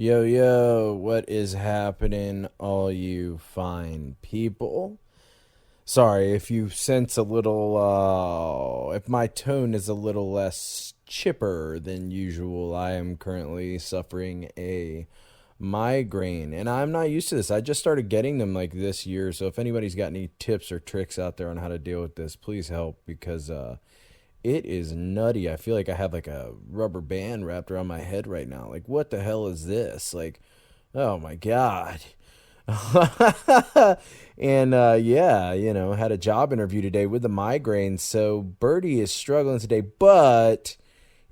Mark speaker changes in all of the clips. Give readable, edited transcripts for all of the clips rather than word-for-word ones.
Speaker 1: Yo, yo, what is happening, all you fine people? Sorry if you sense a little, if my tone is a little less chipper than usual. I am currently suffering a migraine, and I'm not used to this. I just started getting them like this year, so if anybody's got any tips or tricks out there on how to deal with this, please help because, it is nutty. I feel like I have like a rubber band wrapped around my head right now. Like, what the hell is this? Like, oh my God. And yeah, had a job interview today with the migraines. So Birdie is struggling today, but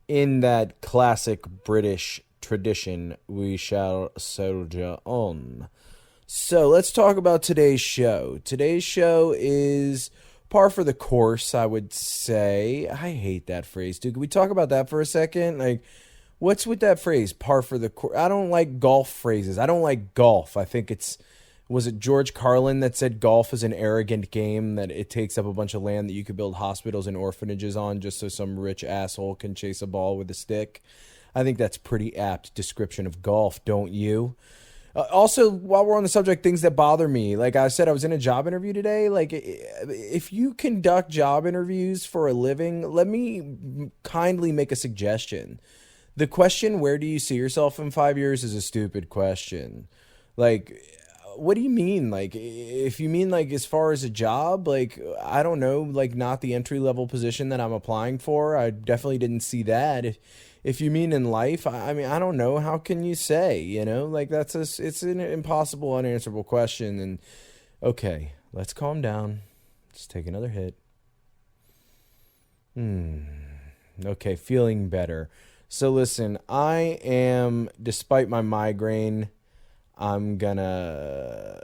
Speaker 1: in that classic British tradition, we shall soldier on. So let's talk about today's show. Today's show is par for the course, I would say. I hate that phrase, dude. Can we talk about that for a second? Like, what's with that phrase, par for the course? I don't like golf phrases. I don't like golf. I think was it George Carlin that said golf is an arrogant game, that it takes up a bunch of land that you could build hospitals and orphanages on just so some rich asshole can chase a ball with a stick? I think that's pretty apt description of golf, don't you? Also, while we're on the subject, things that bother me. Like I said, I was in a job interview today. Like, if you conduct job interviews for a living, let me kindly make a suggestion. The question, where do you see yourself in 5 years, is a stupid question. Like, what do you mean? Like, if you mean, like, as far as a job, like, I don't know, like, not the entry level position that I'm applying for. I definitely didn't see that. If you mean in life, I mean, I don't know. How can you say, like it's an impossible, unanswerable question. And okay, let's calm down. Let's take another hit. Okay, feeling better. So listen, despite my migraine, I'm gonna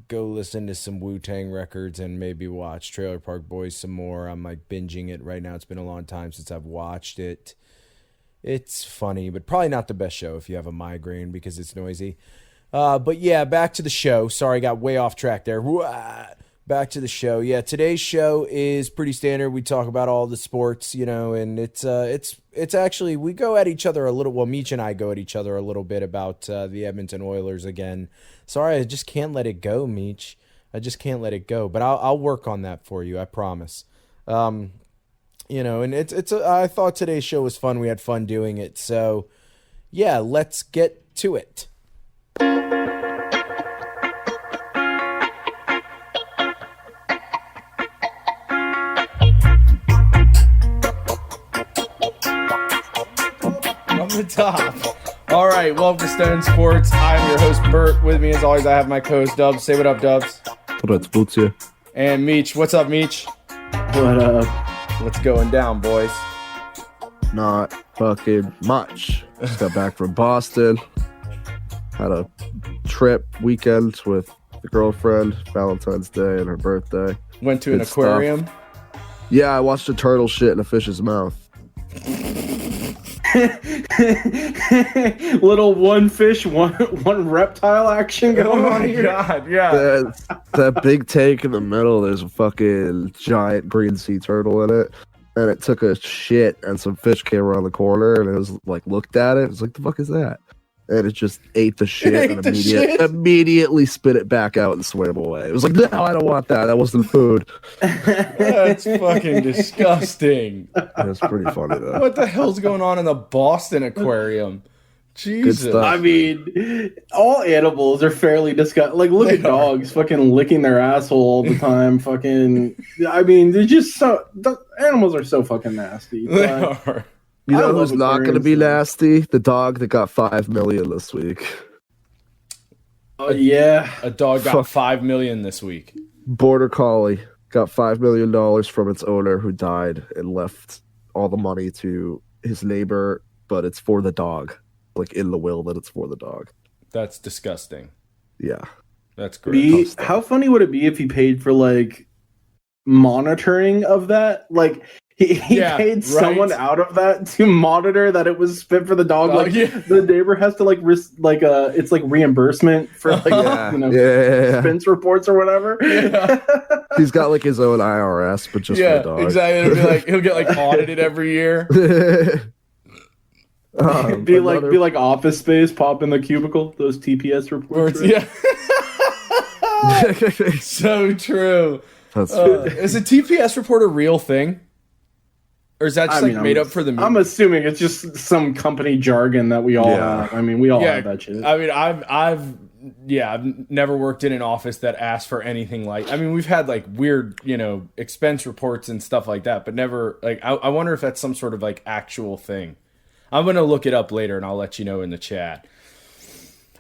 Speaker 1: go listen to some Wu-Tang records and maybe watch Trailer Park Boys some more. I'm like binging it right now. It's been a long time since I've watched it. It's funny, but probably not the best show if you have a migraine because it's noisy. But yeah, back to the show. Sorry, I got way off track there. Back to the show. Yeah, today's show is pretty standard. We talk about all the sports, and it's actually, we go at each other a little. Well, Meech and I go at each other a little bit about the Edmonton Oilers again. Sorry, I just can't let it go, Meech. I just can't let it go. But I'll work on that for you. I promise. And I thought today's show was fun. We had fun doing it. So, yeah, let's get to it. From the top. All right, welcome to Stone Sports. I'm your host, Bert. With me, as always, I have my co-host, Dubs. Say what up, Dubs.
Speaker 2: What up, Boots here?
Speaker 1: And Meech. What's up, Meech?
Speaker 3: What up?
Speaker 1: What's going down, boys?
Speaker 2: Not fucking much. Just got back from Boston. Had a trip weekend with the girlfriend, Valentine's Day and her birthday.
Speaker 1: Went to an aquarium?
Speaker 2: Stuff. Yeah, I watched a turtle shit in a fish's mouth.
Speaker 3: Little one fish, one reptile action going on here.
Speaker 1: God, yeah.
Speaker 2: That big tank in the middle, there's a fucking giant green sea turtle in it. And it took a shit, and some fish came around the corner, and it was like, looked at it. It was like, the fuck is that? And it just ate the shit and immediately spit it back out and swam away. It was like, no, I don't want that. That wasn't food.
Speaker 1: That's fucking disgusting.
Speaker 2: It's pretty funny, though.
Speaker 1: What the hell's going on in the Boston aquarium? Jesus.
Speaker 3: I mean, all animals are fairly disgusting. Like, look at dogs fucking licking their asshole all the time. Fucking, I mean, they're just the animals are so fucking nasty.
Speaker 1: They are.
Speaker 2: You know who's not going to be nasty? The dog that got $5 million this week.
Speaker 3: Yeah.
Speaker 1: A dog got $5 million this week.
Speaker 2: Border Collie got $5 million from its owner who died and left all the money to his neighbor, but it's for the dog. Like in the will that it's for the dog.
Speaker 1: That's disgusting.
Speaker 2: Yeah.
Speaker 1: That's great.
Speaker 3: How funny would it be if he paid for like monitoring of that? Like he paid someone out of that to monitor that it was spit for the dog. Like the neighbor has to like it's like reimbursement for like expense reports or whatever.
Speaker 1: Yeah.
Speaker 2: He's got like his own IRS, but just for the dog.
Speaker 1: Exactly. It'll be like he'll get like audited every year.
Speaker 3: Be like Office Space, pop in the cubicle, those TPS reports.
Speaker 1: Yeah. So true. Is a TPS report a real thing? Or is that just made up for the movie?
Speaker 3: I'm assuming it's just some company jargon that we all have. I mean, we all have that shit.
Speaker 1: I mean, I've never worked in an office that asked for anything like. I mean, we've had like weird, expense reports and stuff like that, but never like. I wonder if that's some sort of like actual thing. I'm gonna look it up later, and I'll let you know in the chat.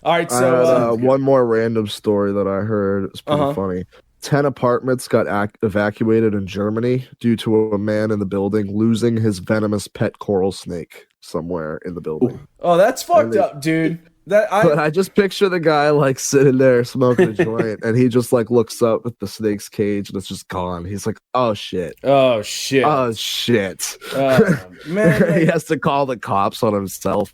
Speaker 1: All right, so
Speaker 2: one more random story that I heard. It's pretty funny. 10 apartments got evacuated in Germany due to a man in the building losing his venomous pet coral snake somewhere in the building.
Speaker 1: Oh, that's fucked up, dude.
Speaker 2: But I just picture the guy like sitting there smoking a joint, and he just like looks up at the snake's cage, and it's just gone. He's like, "Oh shit!
Speaker 1: Oh shit!
Speaker 2: Oh shit!"
Speaker 1: Man,
Speaker 2: he has to call the cops on himself.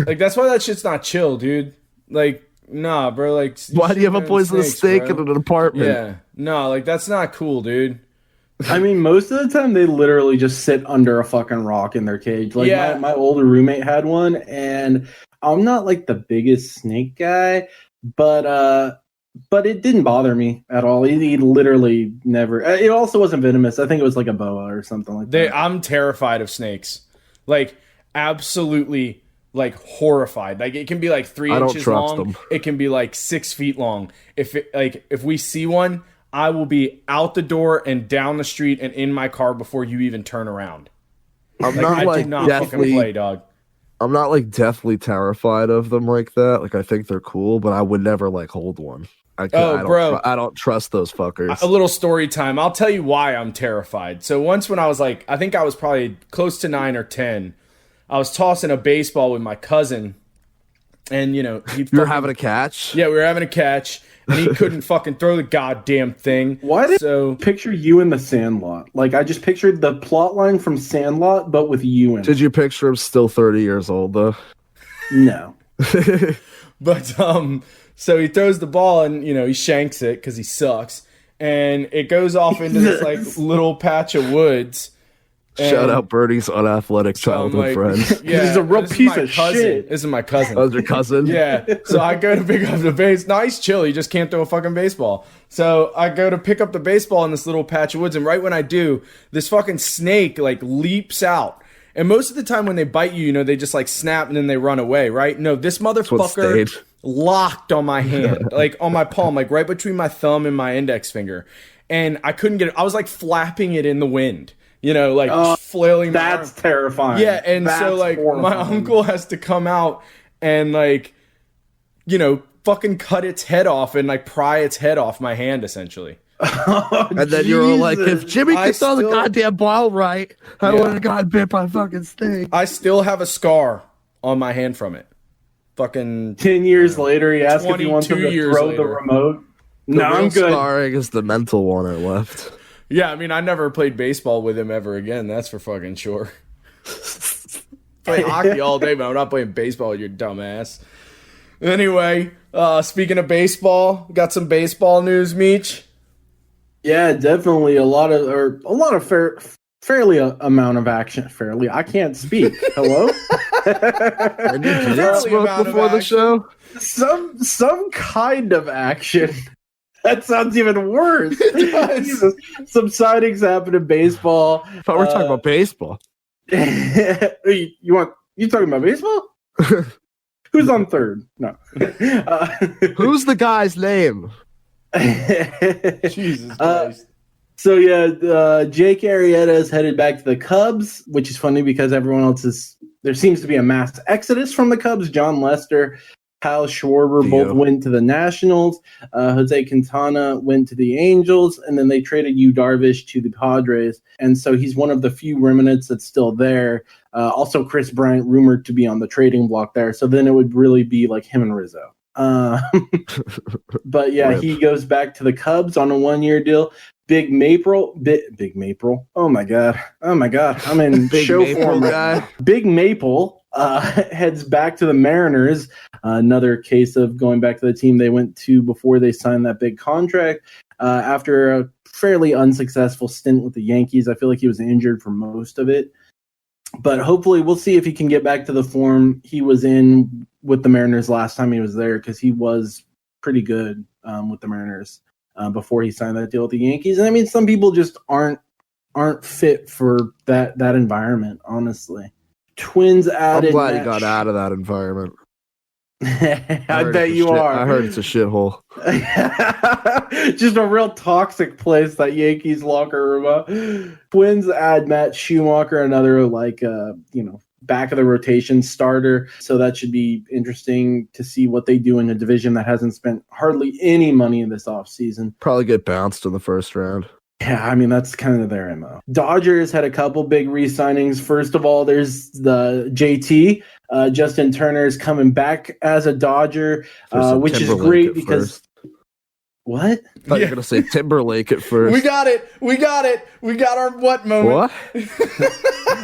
Speaker 1: Like that's why that shit's not chill, dude. Like. Nah, bro, like...
Speaker 2: Why do you have a poisonous snake in an apartment?
Speaker 1: Yeah. No, like, that's not cool, dude.
Speaker 3: I mean, most of the time, they literally just sit under a fucking rock in their cage. Like, my older roommate had one, and I'm not, like, the biggest snake guy, but it didn't bother me at all. He literally never... It also wasn't venomous. I think it was, like, a boa or something like that.
Speaker 1: I'm terrified of snakes. Like, absolutely... like horrified. Like it can be like 3 inches long. Them. It can be like 6 feet long. If we see one, I will be out the door and down the street and in my car before you even turn around.
Speaker 2: I do not fucking play, dog. I'm not like deathly terrified of them like that. Like I think they're cool, but I would never like hold one. I don't trust those fuckers.
Speaker 1: A little story time. I'll tell you why I'm terrified. So once when I was like, I think I was probably close to 9 or 10. I was tossing a baseball with my cousin, and you were
Speaker 2: having a catch.
Speaker 1: Yeah, we were having a catch, and he couldn't fucking throw the goddamn thing.
Speaker 3: Why did I picture you in the Sandlot? Like I just pictured the plot line from Sandlot, but with you in it.
Speaker 2: Did you picture him still 30 years old though?
Speaker 3: No.
Speaker 1: But so he throws the ball, and he shanks it because he sucks, and it goes off into this like little patch of woods.
Speaker 2: Shout out Bertie's unathletic childhood friend.
Speaker 3: Yeah, he's a real piece of shit.
Speaker 1: This is my cousin.
Speaker 2: Oh, your cousin?
Speaker 1: Yeah. So I go to pick up the base. Nice, chill. He just can't throw a fucking baseball. So I go to pick up the baseball in this little patch of woods, and right when I do, this fucking snake like leaps out. And most of the time when they bite you, they just like snap and then they run away, right? No, this motherfucker locked on my hand, like on my palm, like right between my thumb and my index finger, and I couldn't get it. I was like flapping it in the wind. Flailing.
Speaker 3: That's terrifying.
Speaker 1: Yeah, and that's so like horrifying. My uncle has to come out and like, fucking cut its head off and like pry its head off my hand essentially.
Speaker 2: And then you're like, if Jimmy could throw the goddamn ball right, I would have gotten bit by a fucking snake.
Speaker 1: I still have a scar on my hand from it. Fucking
Speaker 3: 10 years later, he asked if he wants to throw the remote.
Speaker 2: No, I'm good. Scarring is the mental one I left.
Speaker 1: Yeah, I mean, I never played baseball with him ever again. That's for fucking sure. Play hockey all day, but I'm not playing baseball with your dumb ass. Anyway, speaking of baseball, got some baseball news, Meech?
Speaker 3: Yeah, definitely a lot of fairly amount of action. Fairly, I can't speak. Hello.
Speaker 2: And you didn't smoke before the show?
Speaker 3: Some kind of action. That sounds even worse. Jesus. Some sightings happened in baseball.
Speaker 2: I thought we were talking about baseball.
Speaker 3: You talking about baseball? Who's on third? No.
Speaker 2: Who's the guy's name?
Speaker 1: Jesus Christ.
Speaker 3: So yeah, Jake Arrieta is headed back to the Cubs, which is funny because everyone else there seems to be a mass exodus from the Cubs. John Lester, Kyle Schwarber both went to the Nationals. Jose Quintana went to the Angels, and then they traded Yu Darvish to the Padres. And so he's one of the few remnants that's still there. Also, Chris Bryant rumored to be on the trading block there. So then it would really be like him and Rizzo. But yeah, he goes back to the Cubs on a 1-year deal. Big Maple. Oh my god. I'm in
Speaker 2: Big
Speaker 3: show
Speaker 2: Maple
Speaker 3: form.
Speaker 2: Guy.
Speaker 3: Big Maple heads back to the Mariners. Another case of going back to the team they went to before they signed that big contract. After a fairly unsuccessful stint with the Yankees, I feel like he was injured for most of it. But hopefully we'll see if he can get back to the form he was in with the Mariners last time he was there, because he was pretty good with the Mariners before he signed that deal with the Yankees. And I mean, some people just aren't fit for that environment, honestly. Twins added.
Speaker 2: I'm glad he got out of that environment.
Speaker 3: I bet you are.
Speaker 2: I heard it's a shithole.
Speaker 3: Just a real toxic place, that Yankees locker room. Twins add Matt Schumacher, another back of the rotation starter. So that should be interesting to see what they do in a division that hasn't spent hardly any money in this offseason.
Speaker 2: Probably get bounced in the first round.
Speaker 3: Yeah, I mean, that's kind of their MO. Dodgers had a couple big re-signings. First of all, there's the JT. Justin Turner is coming back as a Dodger, which is great because... First. What?
Speaker 2: I thought you were going to say Timberlake at first.
Speaker 1: We got it. We got our what moment.
Speaker 2: What?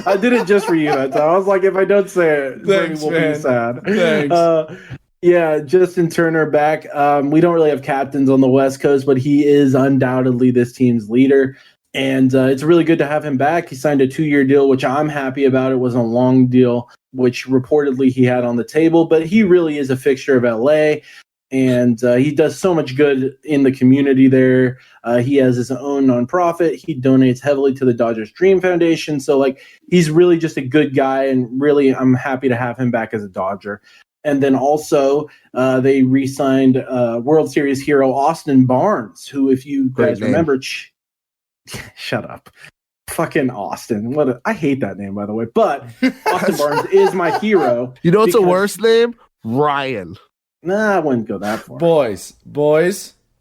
Speaker 3: I did it just for you. That's I was like, if I don't say it,
Speaker 1: thanks,
Speaker 3: we'll
Speaker 1: man.
Speaker 3: Be sad.
Speaker 1: Thanks.
Speaker 3: Yeah, Justin Turner back. We don't really have captains on the West Coast, but he is undoubtedly this team's leader. And it's really good to have him back. He signed a 2-year deal, which I'm happy about. It wasn't a long deal, which reportedly he had on the table. But he really is a fixture of LA. And he does so much good in the community there. He has his own nonprofit. He donates heavily to the Dodgers Dream Foundation. So, he's really just a good guy. And really, I'm happy to have him back as a Dodger. And then also, they re-signed World Series hero Austin Barnes, who, if you guys remember, shut up, fucking Austin. I hate that name, by the way. But Austin Barnes is my hero.
Speaker 2: You know what's a worse name? Ryan.
Speaker 3: Nah, I wouldn't go that far.
Speaker 1: Boys,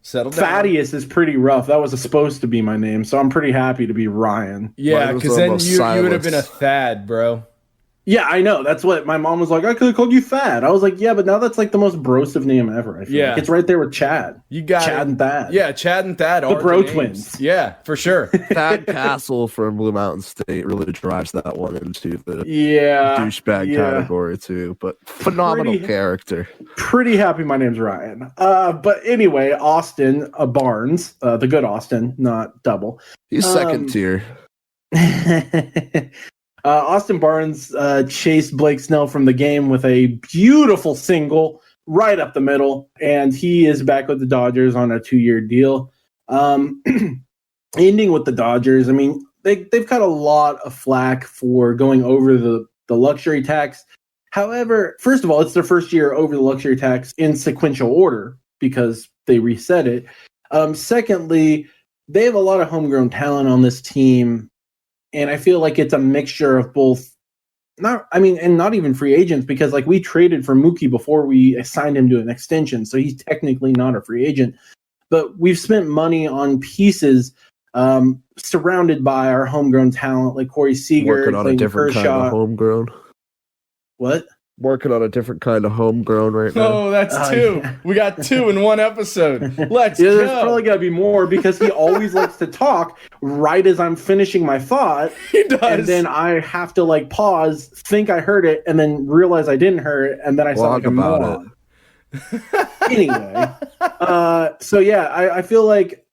Speaker 1: settle down.
Speaker 3: Thaddeus is pretty rough. That was supposed to be my name, so I'm pretty happy to be Ryan.
Speaker 1: Yeah, because then you would have been a Thad, bro.
Speaker 3: Yeah, I know. That's what my mom was like. I could have called you Thad. I was like, yeah, but now that's the most brosive name ever. I feel like. It's right there with Chad.
Speaker 1: You got
Speaker 3: Chad and Thad.
Speaker 1: Yeah, Chad and Thad
Speaker 3: the
Speaker 1: are
Speaker 3: bro
Speaker 1: the
Speaker 3: twins.
Speaker 1: Yeah, for sure.
Speaker 2: Thad Castle from Blue Mountain State really drives that one into the douchebag category too. But phenomenal character.
Speaker 3: Pretty happy my name's Ryan. But anyway, Austin Barnes, the good Austin, not double.
Speaker 2: He's second tier.
Speaker 3: Austin Barnes chased Blake Snell from the game with a beautiful single right up the middle, and he is back with the Dodgers on a 2-year deal. Ending with the Dodgers, I mean, they've got a lot of flack for going over the luxury tax. However, first of all, it's their first year over the luxury tax in sequential order because they reset it. Secondly, they have a lot of homegrown talent on this team. And I feel like it's a mixture of both, not even free agents, because we traded for Mookie before we assigned him to an extension. So he's technically not a free agent, but we've spent money on pieces surrounded by our homegrown talent, like Corey Seager.
Speaker 2: Working on a different kind of homegrown.
Speaker 3: What?
Speaker 2: Working on a different kind of homegrown right now.
Speaker 1: Oh, that's two. Yeah. We got 2 in one episode. Let's go.
Speaker 3: There's probably got to be more because he always likes to talk right as I'm finishing my thought.
Speaker 1: He does.
Speaker 3: And then I have to pause, think I heard it, and then realize I didn't hear it, and then I sound like a moron. Anyway. So yeah, I feel like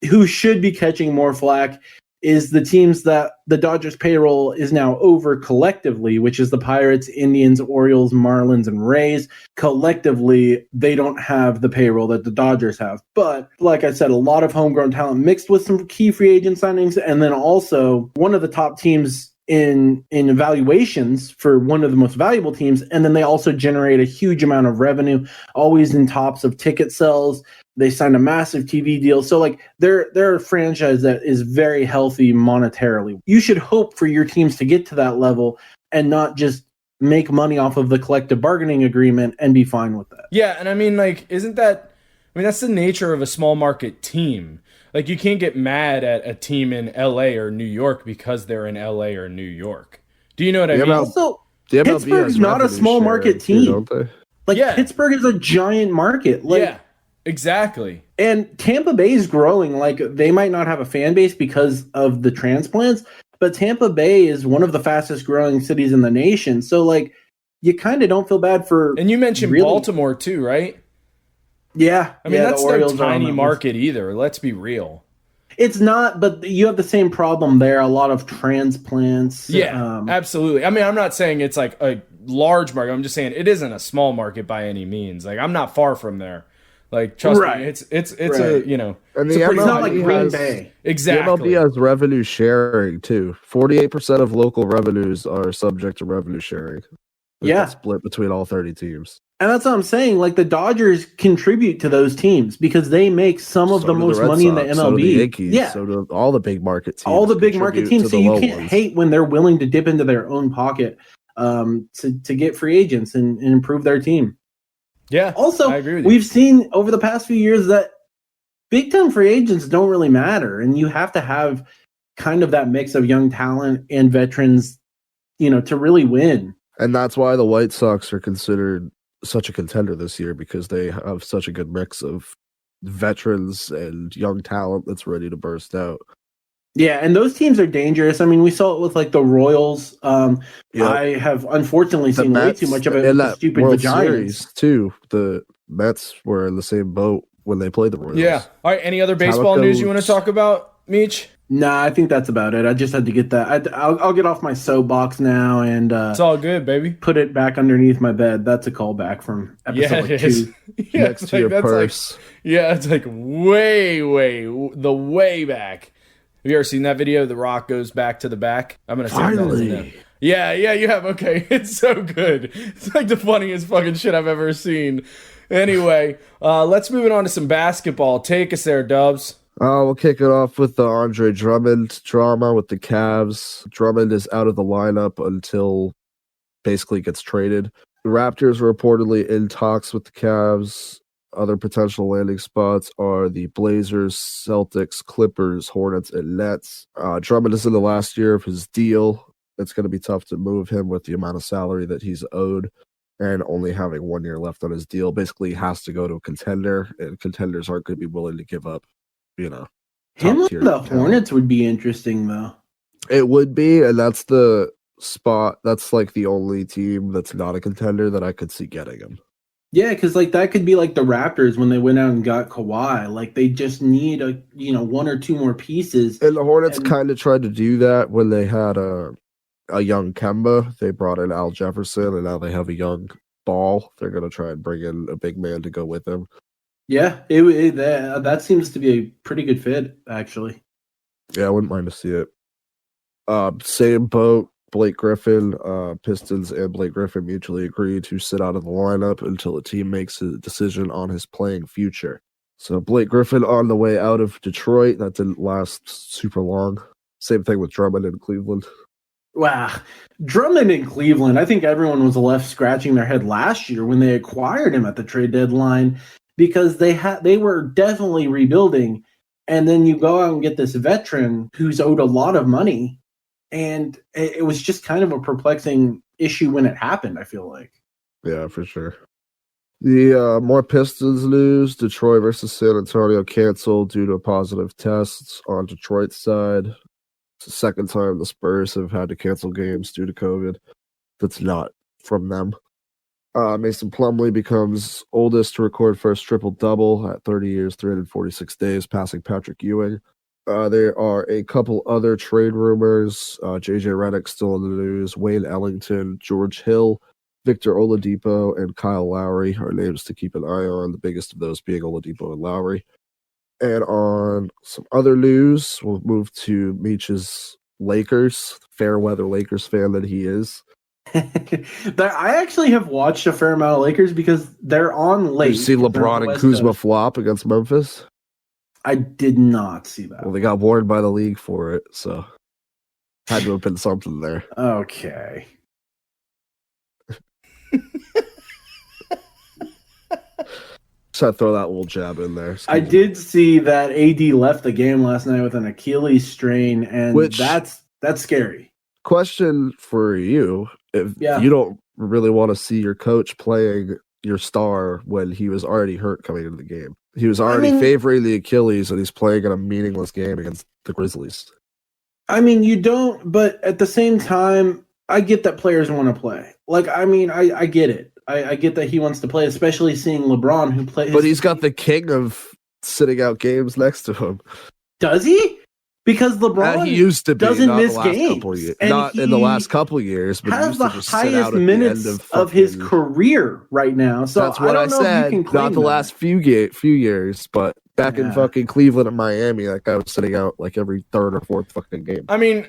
Speaker 3: who should be catching more flack is the teams that the Dodgers payroll is now over collectively, which is the Pirates, Indians, Orioles, Marlins, and Rays. Collectively, they don't have the payroll that the Dodgers have. But like I said, a lot of homegrown talent mixed with some key free agent signings. And then also one of the top teams in evaluations for one of the most valuable teams. And then they also generate a huge amount of revenue, always in tops of ticket sales. They signed a massive TV deal. So they're a franchise that is very healthy monetarily. You should hope for your teams to get to that level and not just make money off of the collective bargaining agreement and be fine with that.
Speaker 1: Yeah, and that's the nature of a small market team. You can't get mad at a team in LA or New York because they're in LA or New York. Do you know what I mean?
Speaker 3: Also, Pittsburgh's not a small market team. Pittsburgh is a giant market.
Speaker 1: Yeah. Exactly.
Speaker 3: And Tampa Bay is growing. They might not have a fan base because of the transplants, but Tampa Bay is one of the fastest growing cities in the nation. So you kind of don't feel bad for.
Speaker 1: And you mentioned Baltimore too, right?
Speaker 3: Yeah.
Speaker 1: That's no tiny market either. Let's be real.
Speaker 3: It's not, but you have the same problem there. A lot of transplants.
Speaker 1: Yeah, absolutely. I mean, I'm not saying it's like a large market. I'm just saying it isn't a small market by any means. Like, I'm not far from there. Like, trust me, it's
Speaker 3: right.
Speaker 1: a, you know,
Speaker 2: and
Speaker 3: it's not like Green Bay.
Speaker 1: Exactly.
Speaker 2: The MLB has revenue sharing too. 48% of local revenues are subject to revenue sharing. It's split between all 30 teams.
Speaker 3: And that's what I'm saying. Like, the Dodgers contribute to those teams because they make some of the most money in the MLB.
Speaker 2: So do the Yankees. So do all the big market teams.
Speaker 3: All the big market teams. So you can't hate when they're willing to dip into their own pocket to get free agents and improve their team.
Speaker 1: Yeah.
Speaker 3: Also,
Speaker 1: I agree with
Speaker 3: we've seen over the past few years that big time free agents don't really matter, and you have to have kind of that mix of young talent and veterans, to really win.
Speaker 2: And that's why the White Sox are considered such a contender this year, because they have such a good mix of veterans and young talent that's ready to burst out.
Speaker 3: Yeah, and those teams are dangerous. I mean, we saw it with like the Royals. I have unfortunately seen way too much of it
Speaker 2: in
Speaker 3: with
Speaker 2: that
Speaker 3: the stupid
Speaker 2: World
Speaker 3: Giants
Speaker 2: Series too. The Mets were in the same boat when they played the Royals.
Speaker 1: Yeah. All right. Any other baseball news you want to talk about, Meech?
Speaker 3: Nah, I think that's about it. I just had to get that. I'll get off my soapbox now and
Speaker 1: it's all good, baby.
Speaker 3: Put it back underneath my bed. That's a callback from episode 2.
Speaker 2: Yeah, next to your purse.
Speaker 1: It's like way back. Have you ever seen that video? The Rock goes back to the back. I'm gonna say
Speaker 2: finally.
Speaker 1: Yeah, you have. Okay, it's so good. It's like the funniest fucking shit I've ever seen. Anyway, let's move it on to some basketball. Take us there, Dubs.
Speaker 2: We'll kick it off with the Andre Drummond drama with the Cavs. Drummond is out of the lineup until basically gets traded. The Raptors are reportedly in talks with the Cavs. Other potential landing spots are the Blazers, Celtics, Clippers, Hornets, and Nets. Drummond is in the last year of his deal. It's going to be tough to move him with the amount of salary that he's owed and only having 1 year left on his deal. Basically, he has to go to a contender, and contenders aren't going to be willing to give up,
Speaker 3: him with the Hornets would be interesting, though.
Speaker 2: It would be, and that's the spot. That's like the only team that's not a contender that I could see getting him.
Speaker 3: Yeah, because like that could be like the Raptors when they went out and got Kawhi. Like they just need one or two more pieces.
Speaker 2: And the Hornets kind of tried to do that when they had a young Kemba. They brought in Al Jefferson, and now they have a young Ball. They're going to try and bring in a big man to go with him.
Speaker 3: Yeah, that seems to be a pretty good fit, actually.
Speaker 2: Yeah, I wouldn't mind to see it. Same boat. Blake Griffin, Pistons and Blake Griffin mutually agreed to sit out of the lineup until the team makes a decision on his playing future. So Blake Griffin on the way out of Detroit. That didn't last super long. Same thing with Drummond in Cleveland.
Speaker 3: Wow. Drummond in Cleveland, I think everyone was left scratching their head last year when they acquired him at the trade deadline because they were definitely rebuilding. And then you go out and get this veteran who's owed a lot of money. And it was just kind of a perplexing issue when it happened, I feel like.
Speaker 2: Yeah, for sure. The more Pistons news, Detroit versus San Antonio canceled due to positive tests on Detroit's side. It's the second time the Spurs have had to cancel games due to COVID. That's not from them. Mason Plumlee becomes oldest to record first triple-double at 30 years, 346 days, passing Patrick Ewing. There are a couple other trade rumors. JJ Redick still in the news. Wayne Ellington, George Hill, Victor Oladipo, and Kyle Lowry are names to keep an eye on, the biggest of those being Oladipo and Lowry. And on some other news, we'll move to Meech's Lakers, fair weather Lakers fan that he is.
Speaker 3: I actually have watched a fair amount of Lakers because they're on late.
Speaker 2: You see LeBron and Kuzma flop against Memphis?
Speaker 3: I did not see that.
Speaker 2: Well, they got warned by the league for it, so had to have been something there.
Speaker 3: Okay.
Speaker 2: Just had to throw that little jab in there.
Speaker 3: I did see that AD left the game last night with an Achilles strain, and that's scary.
Speaker 2: Question for you: if you don't really want to see your coach playing your star when he was already hurt coming into the game. He was already favoring the Achilles, and he's playing in a meaningless game against the Grizzlies. I
Speaker 3: mean, you don't, but at the same time, I get that players want to play. Like, I mean, I get it. I get that he wants to play, especially seeing LeBron who plays.
Speaker 2: But he's got the king of sitting out games next to him.
Speaker 3: Does he? Because LeBron
Speaker 2: he used to be,
Speaker 3: doesn't miss games.
Speaker 2: Not in the last couple of years, but he
Speaker 3: has
Speaker 2: used
Speaker 3: the
Speaker 2: to just sit out
Speaker 3: highest
Speaker 2: at
Speaker 3: minutes
Speaker 2: the end
Speaker 3: of his career right now. So
Speaker 2: that's what I said. Not the last few years, but back in fucking Cleveland and Miami, that guy was sitting out like every third or fourth fucking game.
Speaker 1: I mean,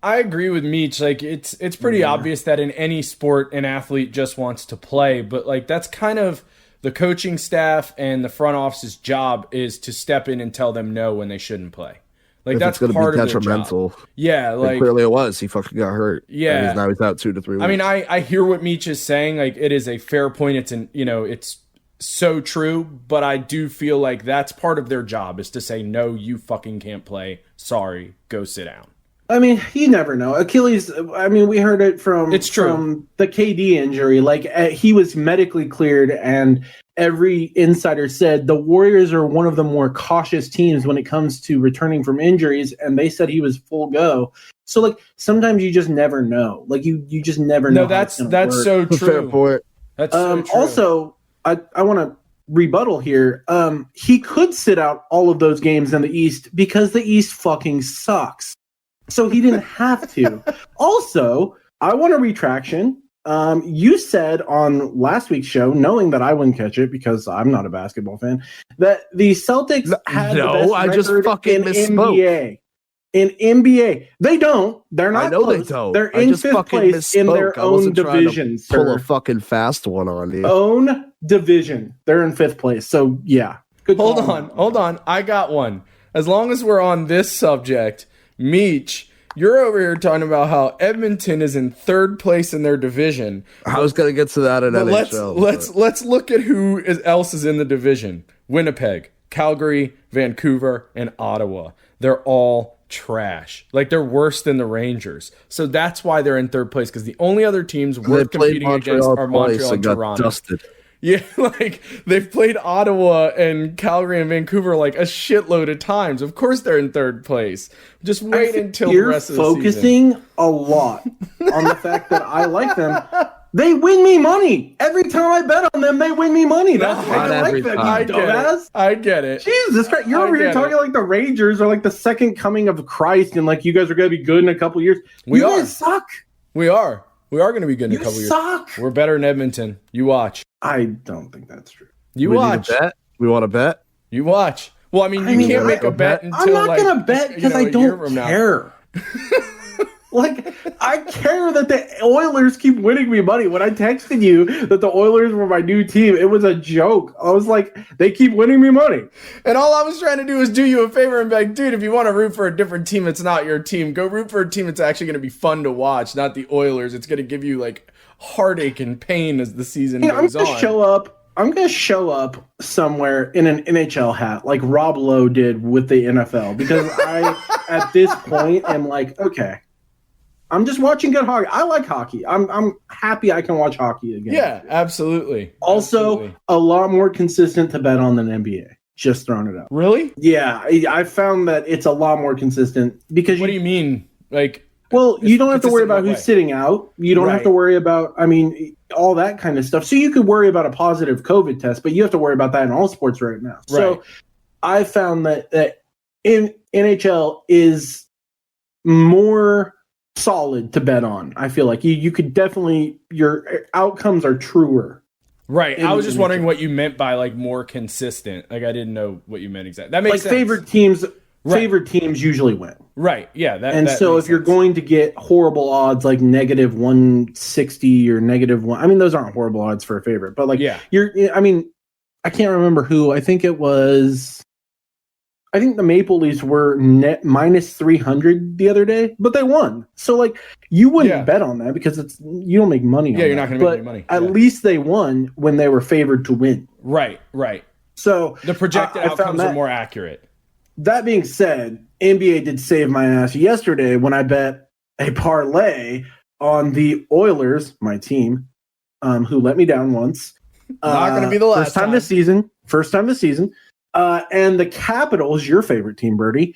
Speaker 1: I agree with Meech. Like, it's pretty obvious that in any sport, an athlete just wants to play. But, like, that's kind of the coaching staff and the front office's job is to step in and tell them no when they shouldn't play. Like, that's part of their job. Yeah, like,
Speaker 2: clearly it was. He fucking got hurt.
Speaker 1: Yeah.
Speaker 2: And now he's out 2 to 3 weeks.
Speaker 1: I mean, I hear what Meech is saying. Like, it is a fair point. It's so true. But I do feel like that's part of their job is to say, no, you fucking can't play. Sorry, go sit down.
Speaker 3: I mean, you never know. Achilles, I mean, we heard it from the KD injury. Like, he was medically cleared, and every insider said the Warriors are one of the more cautious teams when it comes to returning from injuries, and they said he was full go. So, like, sometimes you just never know. Like, you just never know.
Speaker 1: No, that's so true.
Speaker 2: Fair point.
Speaker 1: That's so true.
Speaker 3: Also, I want to rebuttal here. He could sit out all of those games in the East because the East fucking sucks. So he didn't have to. Also, I want a retraction. You said on last week's show, knowing that I wouldn't catch it because I'm not a basketball fan, that the Celtics had the best record
Speaker 2: just fucking misspoke.
Speaker 3: NBA. In NBA, they don't. They're not.
Speaker 2: I know
Speaker 3: close.
Speaker 2: they don't.
Speaker 3: They're in 5th place in their own division.
Speaker 2: Pull a fucking fast one on you.
Speaker 3: Own division. They're in 5th place. So yeah. Good.
Speaker 1: Hold on. I got one. As long as we're on this subject. Meech, you're over here talking about how Edmonton is in 3rd place in their division.
Speaker 2: I was going to get to that in NHL.
Speaker 1: Let's look at who else is in the division. Winnipeg, Calgary, Vancouver, and Ottawa. They're all trash. Like, they're worse than the Rangers. So that's why they're in 3rd place, because the only other teams we're competing against are Montreal and Toronto.
Speaker 2: Dusted.
Speaker 1: Yeah, like, they've played Ottawa and Calgary and Vancouver like a shitload of times. Of course they're in 3rd place. Just wait until the rest of the season. You're focusing
Speaker 3: a lot on the fact that I like them. They win me money. Every time I bet on them, they win me money. That's why I like them,
Speaker 1: I get it.
Speaker 3: Jesus Christ. You're over here talking like the Rangers are like the second coming of Christ and like you guys are going to be good in a couple years. You guys suck.
Speaker 1: We are. We are going to be good in a couple years.
Speaker 3: You suck.
Speaker 1: We're better in Edmonton. You watch.
Speaker 3: I don't think that's true.
Speaker 1: You watch.
Speaker 2: We want to bet?
Speaker 1: You watch. Well, I mean, you can't make a bet until
Speaker 3: I'm not going to bet because I don't care. Like, I care that the Oilers keep winning me money. When I texted you that the Oilers were my new team, it was a joke. I was like, they keep winning me money.
Speaker 1: And all I was trying to do is do you a favor and be like, dude, if you want to root for a different team, it's not your team. Go root for a team that's actually going to be fun to watch, not the Oilers. It's going to give you, like, heartache and pain as the season goes on.
Speaker 3: I'm going to show up somewhere in an NHL hat like Rob Lowe did with the NFL because I, at this point, am like, okay. I'm just watching good hockey. I like hockey. I'm happy I can watch hockey again.
Speaker 1: Yeah, absolutely.
Speaker 3: Also, a lot more consistent to bet on than NBA. Just throwing it out.
Speaker 1: Really?
Speaker 3: Yeah, I found that it's a lot more consistent because.
Speaker 1: What do you mean? Like,
Speaker 3: well, you don't have to worry about who's sitting out. You don't have to worry about, all that kind of stuff. So you could worry about a positive COVID test, but you have to worry about that in all sports right now. Right. So I found that in NHL is more solid to bet on. I feel like you could definitely, your outcomes are truer.
Speaker 1: Right. I was just wondering what you meant by like more consistent. Like I didn't know what you meant exactly. That makes sense.
Speaker 3: Favorite teams usually win.
Speaker 1: Right. Yeah.
Speaker 3: So if you're going to get horrible odds like negative 160 or negative one, those aren't horrible odds for a favorite, but like I can't remember who. I think the Maple Leafs were net minus 300 the other day, but they won. So like you wouldn't bet on that because you don't make money on that.
Speaker 1: You're not going to make any money.
Speaker 3: At least they won when they were favored to win.
Speaker 1: Right.
Speaker 3: So
Speaker 1: the projected outcomes are more accurate.
Speaker 3: That being said, NBA did save my ass yesterday when I bet a parlay on the Oilers, my team, who let me down once.
Speaker 1: Not going to be the last
Speaker 3: time this season. First time this season. And the Capitals, your favorite team, Birdie,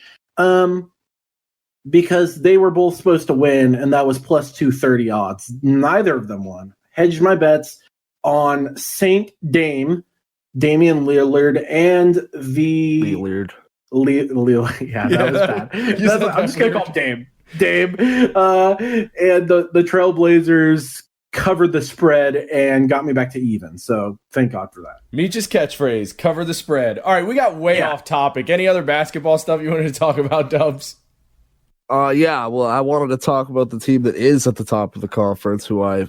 Speaker 3: because they were both supposed to win, and that was plus 230 odds. Neither of them won. Hedged my bets on Damian Lillard, and the Yeah, that was bad. I'm just gonna call him Dame. Dame. And the Trailblazers covered the spread and got me back to even. So thank God for that.
Speaker 1: Meech's catchphrase, cover the spread. All right, we got way off topic. Any other basketball stuff you wanted to talk about, Dubs?
Speaker 2: Yeah, well, I wanted to talk about the team that is at the top of the conference, who I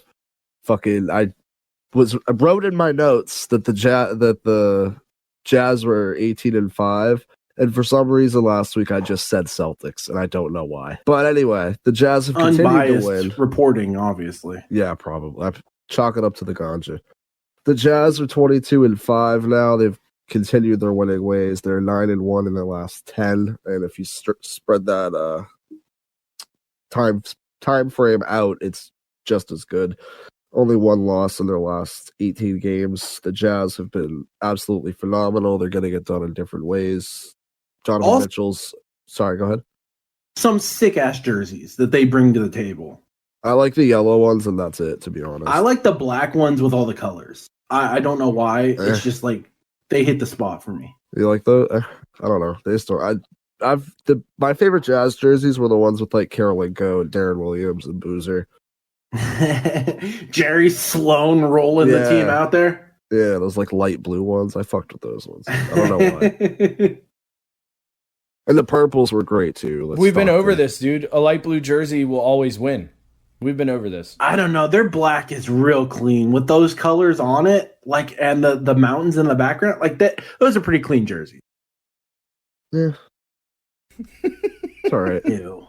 Speaker 2: wrote in my notes that the Jazz were 18-5, and for some reason last week I just said Celtics, and I don't know why. But anyway, the Jazz have continued to win.
Speaker 3: Reporting, obviously.
Speaker 2: Yeah, probably. I chalk it up to the ganja. The Jazz are 22-5 now. They've continued their winning ways. They're 9-1 in their last 10, and if you spread that time frame out, it's just as good. Only one loss in their last 18 games. The Jazz have been absolutely phenomenal. They're getting it done in different ways. Donovan Mitchell's... Sorry, go ahead.
Speaker 3: Some sick-ass jerseys that they bring to the table.
Speaker 2: I like the yellow ones, and that's it, to be honest.
Speaker 3: I like the black ones with all the colors. I don't know why. It's just like they hit the spot for me.
Speaker 2: You like those? I don't know. They still... my favorite Jazz jerseys were the ones with like Karolinko and Darren Williams and Boozer.
Speaker 3: Jerry Sloan rolling the team out there.
Speaker 2: Yeah, those like light blue ones. I fucked with those ones. I don't know why. And the purples were great too.
Speaker 1: We've been over this, dude. A light blue jersey will always win. We've been over this.
Speaker 3: I don't know. Their black is real clean with those colors on it, like, and the mountains in the background, like that. Those are pretty clean jerseys.
Speaker 2: Yeah. It's all right.
Speaker 3: Ew.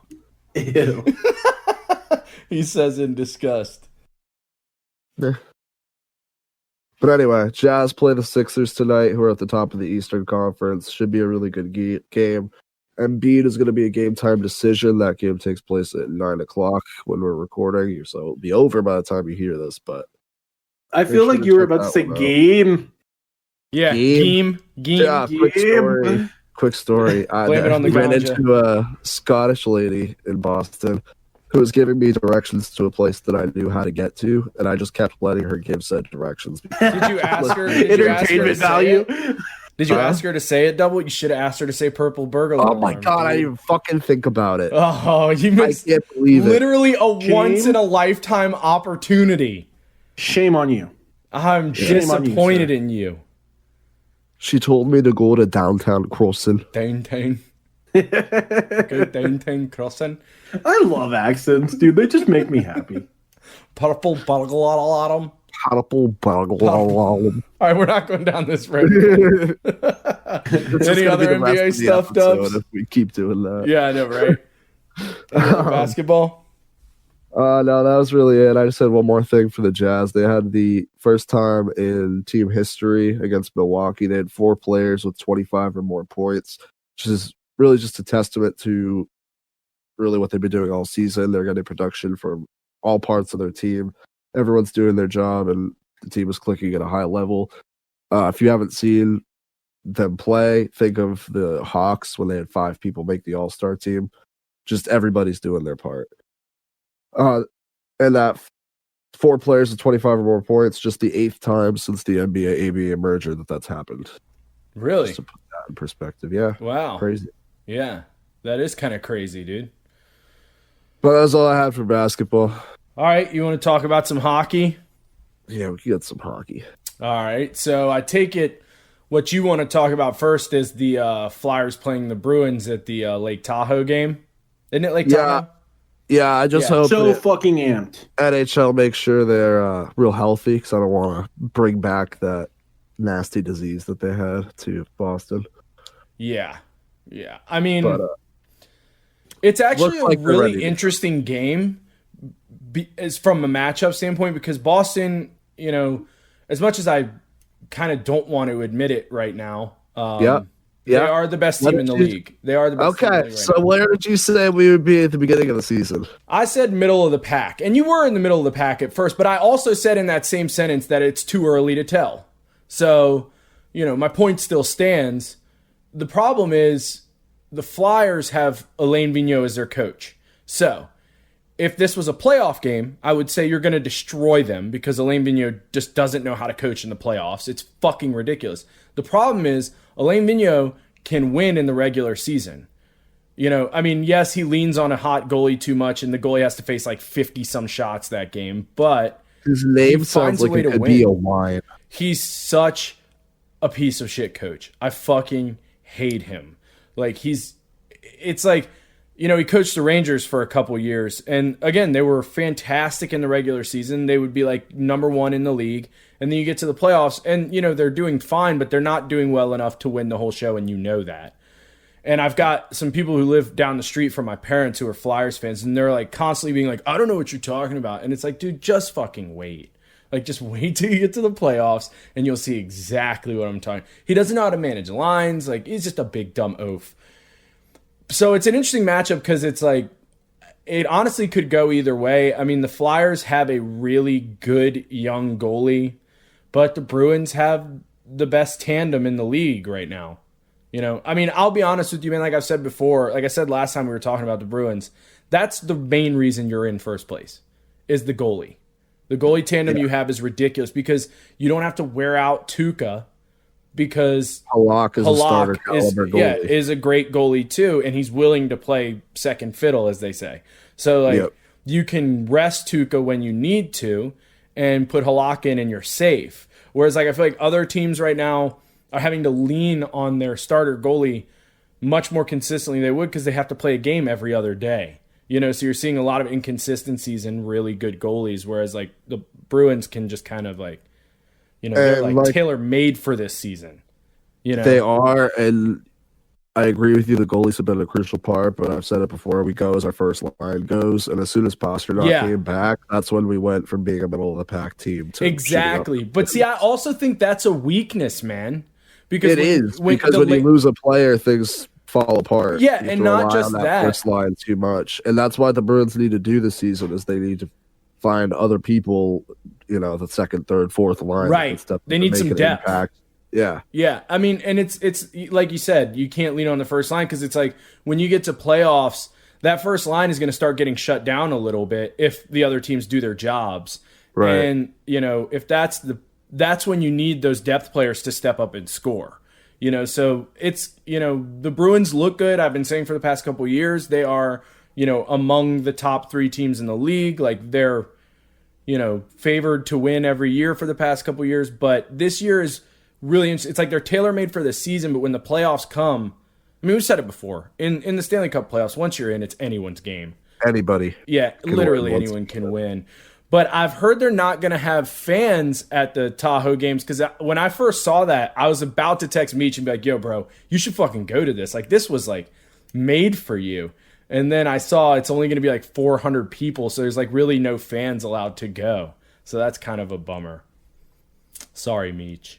Speaker 2: He
Speaker 1: says in disgust.
Speaker 2: Yeah. But anyway, Jazz play the Sixers tonight, who are at the top of the Eastern Conference. Should be a really good game. Embiid is going to be a game time decision. That game takes place at 9 o'clock when we're recording, so it'll be over by the time you hear this. But
Speaker 3: I feel like you were about to say game.
Speaker 1: Yeah, game.
Speaker 2: Yeah, quick story. I ran into a Scottish lady in Boston who was giving me directions to a place that I knew how to get to, and I just kept letting her give said directions.
Speaker 1: Did you ask her?
Speaker 3: Entertainment value.
Speaker 1: Did you ask her to say it double? You should have asked her to say purple burglar.
Speaker 2: Oh my god, I didn't even fucking think about it.
Speaker 1: Oh, you missed
Speaker 2: I can't believe
Speaker 1: literally a once in a lifetime opportunity.
Speaker 3: Shame on you.
Speaker 1: I'm disappointed in you.
Speaker 2: She told me to go to downtown crossing.
Speaker 1: Downtown. Go downtown crossing.
Speaker 3: I love accents, dude. They just make me happy.
Speaker 1: Purple burglar.
Speaker 2: Purple burglar.
Speaker 1: All right, we're not going down this road. Any other NBA stuff, Dubs?
Speaker 2: If we keep doing that.
Speaker 1: Yeah, I know, right? Basketball?
Speaker 2: No, that was really it. I just had one more thing for the Jazz. They had the first time in team history against Milwaukee. They had 4 players with 25 or more points, which is really just a testament to really what they've been doing all season. They're getting production from all parts of their team. Everyone's doing their job, and the team is clicking at a high level. If you haven't seen them play, think of the Hawks when they had 5 people make the All-Star team. Just everybody's doing their part. And that 4 players with 25 or more points, just the 8th time since the NBA-ABA merger that's happened.
Speaker 1: Really?
Speaker 2: Just to put that in perspective, yeah.
Speaker 1: Wow.
Speaker 2: Crazy.
Speaker 1: Yeah, that is kind of crazy, dude.
Speaker 2: But that's all I had for basketball.
Speaker 1: All right, you want to talk about some hockey?
Speaker 2: Yeah, we can get some hockey.
Speaker 1: All right, so I take it what you want to talk about first is the Flyers playing the Bruins at the Lake Tahoe game. Isn't it Lake Tahoe?
Speaker 2: Yeah, I just hope
Speaker 3: so fucking amped.
Speaker 2: NHL makes sure they're real healthy, because I don't want to bring back that nasty disease that they had to Boston.
Speaker 1: Yeah. I mean, it's actually a really interesting game is from a matchup standpoint, because Boston, as much as I kind of don't want to admit it right now, they are the best team in the league. They are the best team in the league
Speaker 2: so where did you say we would be at the beginning of the season?
Speaker 1: I said middle of the pack, and you were in the middle of the pack at first, but I also said in that same sentence that it's too early to tell. So, my point still stands. The problem is the Flyers have Alain Vigneault as their coach. So, if this was a playoff game, I would say you're going to destroy them because Alain Vigneault just doesn't know how to coach in the playoffs. It's fucking ridiculous. The problem is Alain Vigneault can win in the regular season. You know, I mean, yes, he leans on a hot goalie too much, and the goalie has to face like 50-some shots that game, but
Speaker 2: his name sounds like it could be a wine.
Speaker 1: He's such a piece of shit coach. I fucking hate him. Like, it's like, you know, he coached the Rangers for a couple years, and again, they were fantastic in the regular season. They would be like number 1 in the league, and then you get to the playoffs, and, you know, they're doing fine, but they're not doing well enough to win the whole show, and you know that. And I've got some people who live down the street from my parents who are Flyers fans, and they're like constantly being like, I don't know what you're talking about. And it's like, dude, just fucking wait. Like, just wait till you get to the playoffs, and you'll see exactly what I'm talking. He doesn't know how to manage lines. Like, he's just a big dumb oaf. So it's an interesting matchup because it's like, it honestly could go either way. I mean, the Flyers have a really good young goalie, but the Bruins have the best tandem in the league right now. You know, I mean, I'll be honest with you, man, like I've said before, like I said last time we were talking about the Bruins, that's the main reason you're in first place, is the goalie. The goalie tandem you have is ridiculous because you don't have to wear out Tuukka because
Speaker 2: Halak is a starter caliber goalie.
Speaker 1: Yeah, is a great goalie too, and he's willing to play second fiddle, as they say. So, like, you can rest Tuukka when you need to and put Halak in and you're safe. Whereas, like, I feel like other teams right now are having to lean on their starter goalie much more consistently than they would because they have to play a game every other day. You know, so you're seeing a lot of inconsistencies in really good goalies, whereas like the Bruins can just kind of like, you know, they're like tailor-made for this season. You know,
Speaker 2: they are, and I agree with you. The goalies have been a crucial part, but I've said it before. We go as our first line goes, and as soon as Pasternak came back, that's when we went from being a middle of the pack team to
Speaker 1: exactly. But see, I also think that's a weakness, man. Because
Speaker 2: when you lose a player, things fall apart.
Speaker 1: Yeah, and not just that.
Speaker 2: First line too much, and that's what the Bruins need to do this season is they need to find other people, you know, the second, third, fourth line.
Speaker 1: Right. They need some depth.
Speaker 2: Impact. Yeah.
Speaker 1: Yeah. I mean, and it's like you said, you can't lean on the first line because it's like when you get to playoffs, that first line is going to start getting shut down a little bit if the other teams do their jobs. Right. And, you know, if that's when you need those depth players to step up and score. You know, so it's, you know, the Bruins look good. I've been saying for the past couple of years, they are, you know, among the top 3 teams in the league. Like they're, you know, favored to win every year for the past couple of years. But this year is really interesting. It's like they're tailor-made for the season, but when the playoffs come, I mean, we've said it before. In the Stanley Cup playoffs, once you're in, it's anyone's game.
Speaker 2: Anybody.
Speaker 1: Yeah, literally anyone can win. But I've heard they're not going to have fans at the Tahoe games because when I first saw that, I was about to text Meech and be like, yo, bro, you should fucking go to this. Like, this was, like, made for you. And then I saw it's only going to be, like, 400 people, so there's, like, really no fans allowed to go. So that's kind of a bummer. Sorry, Meech.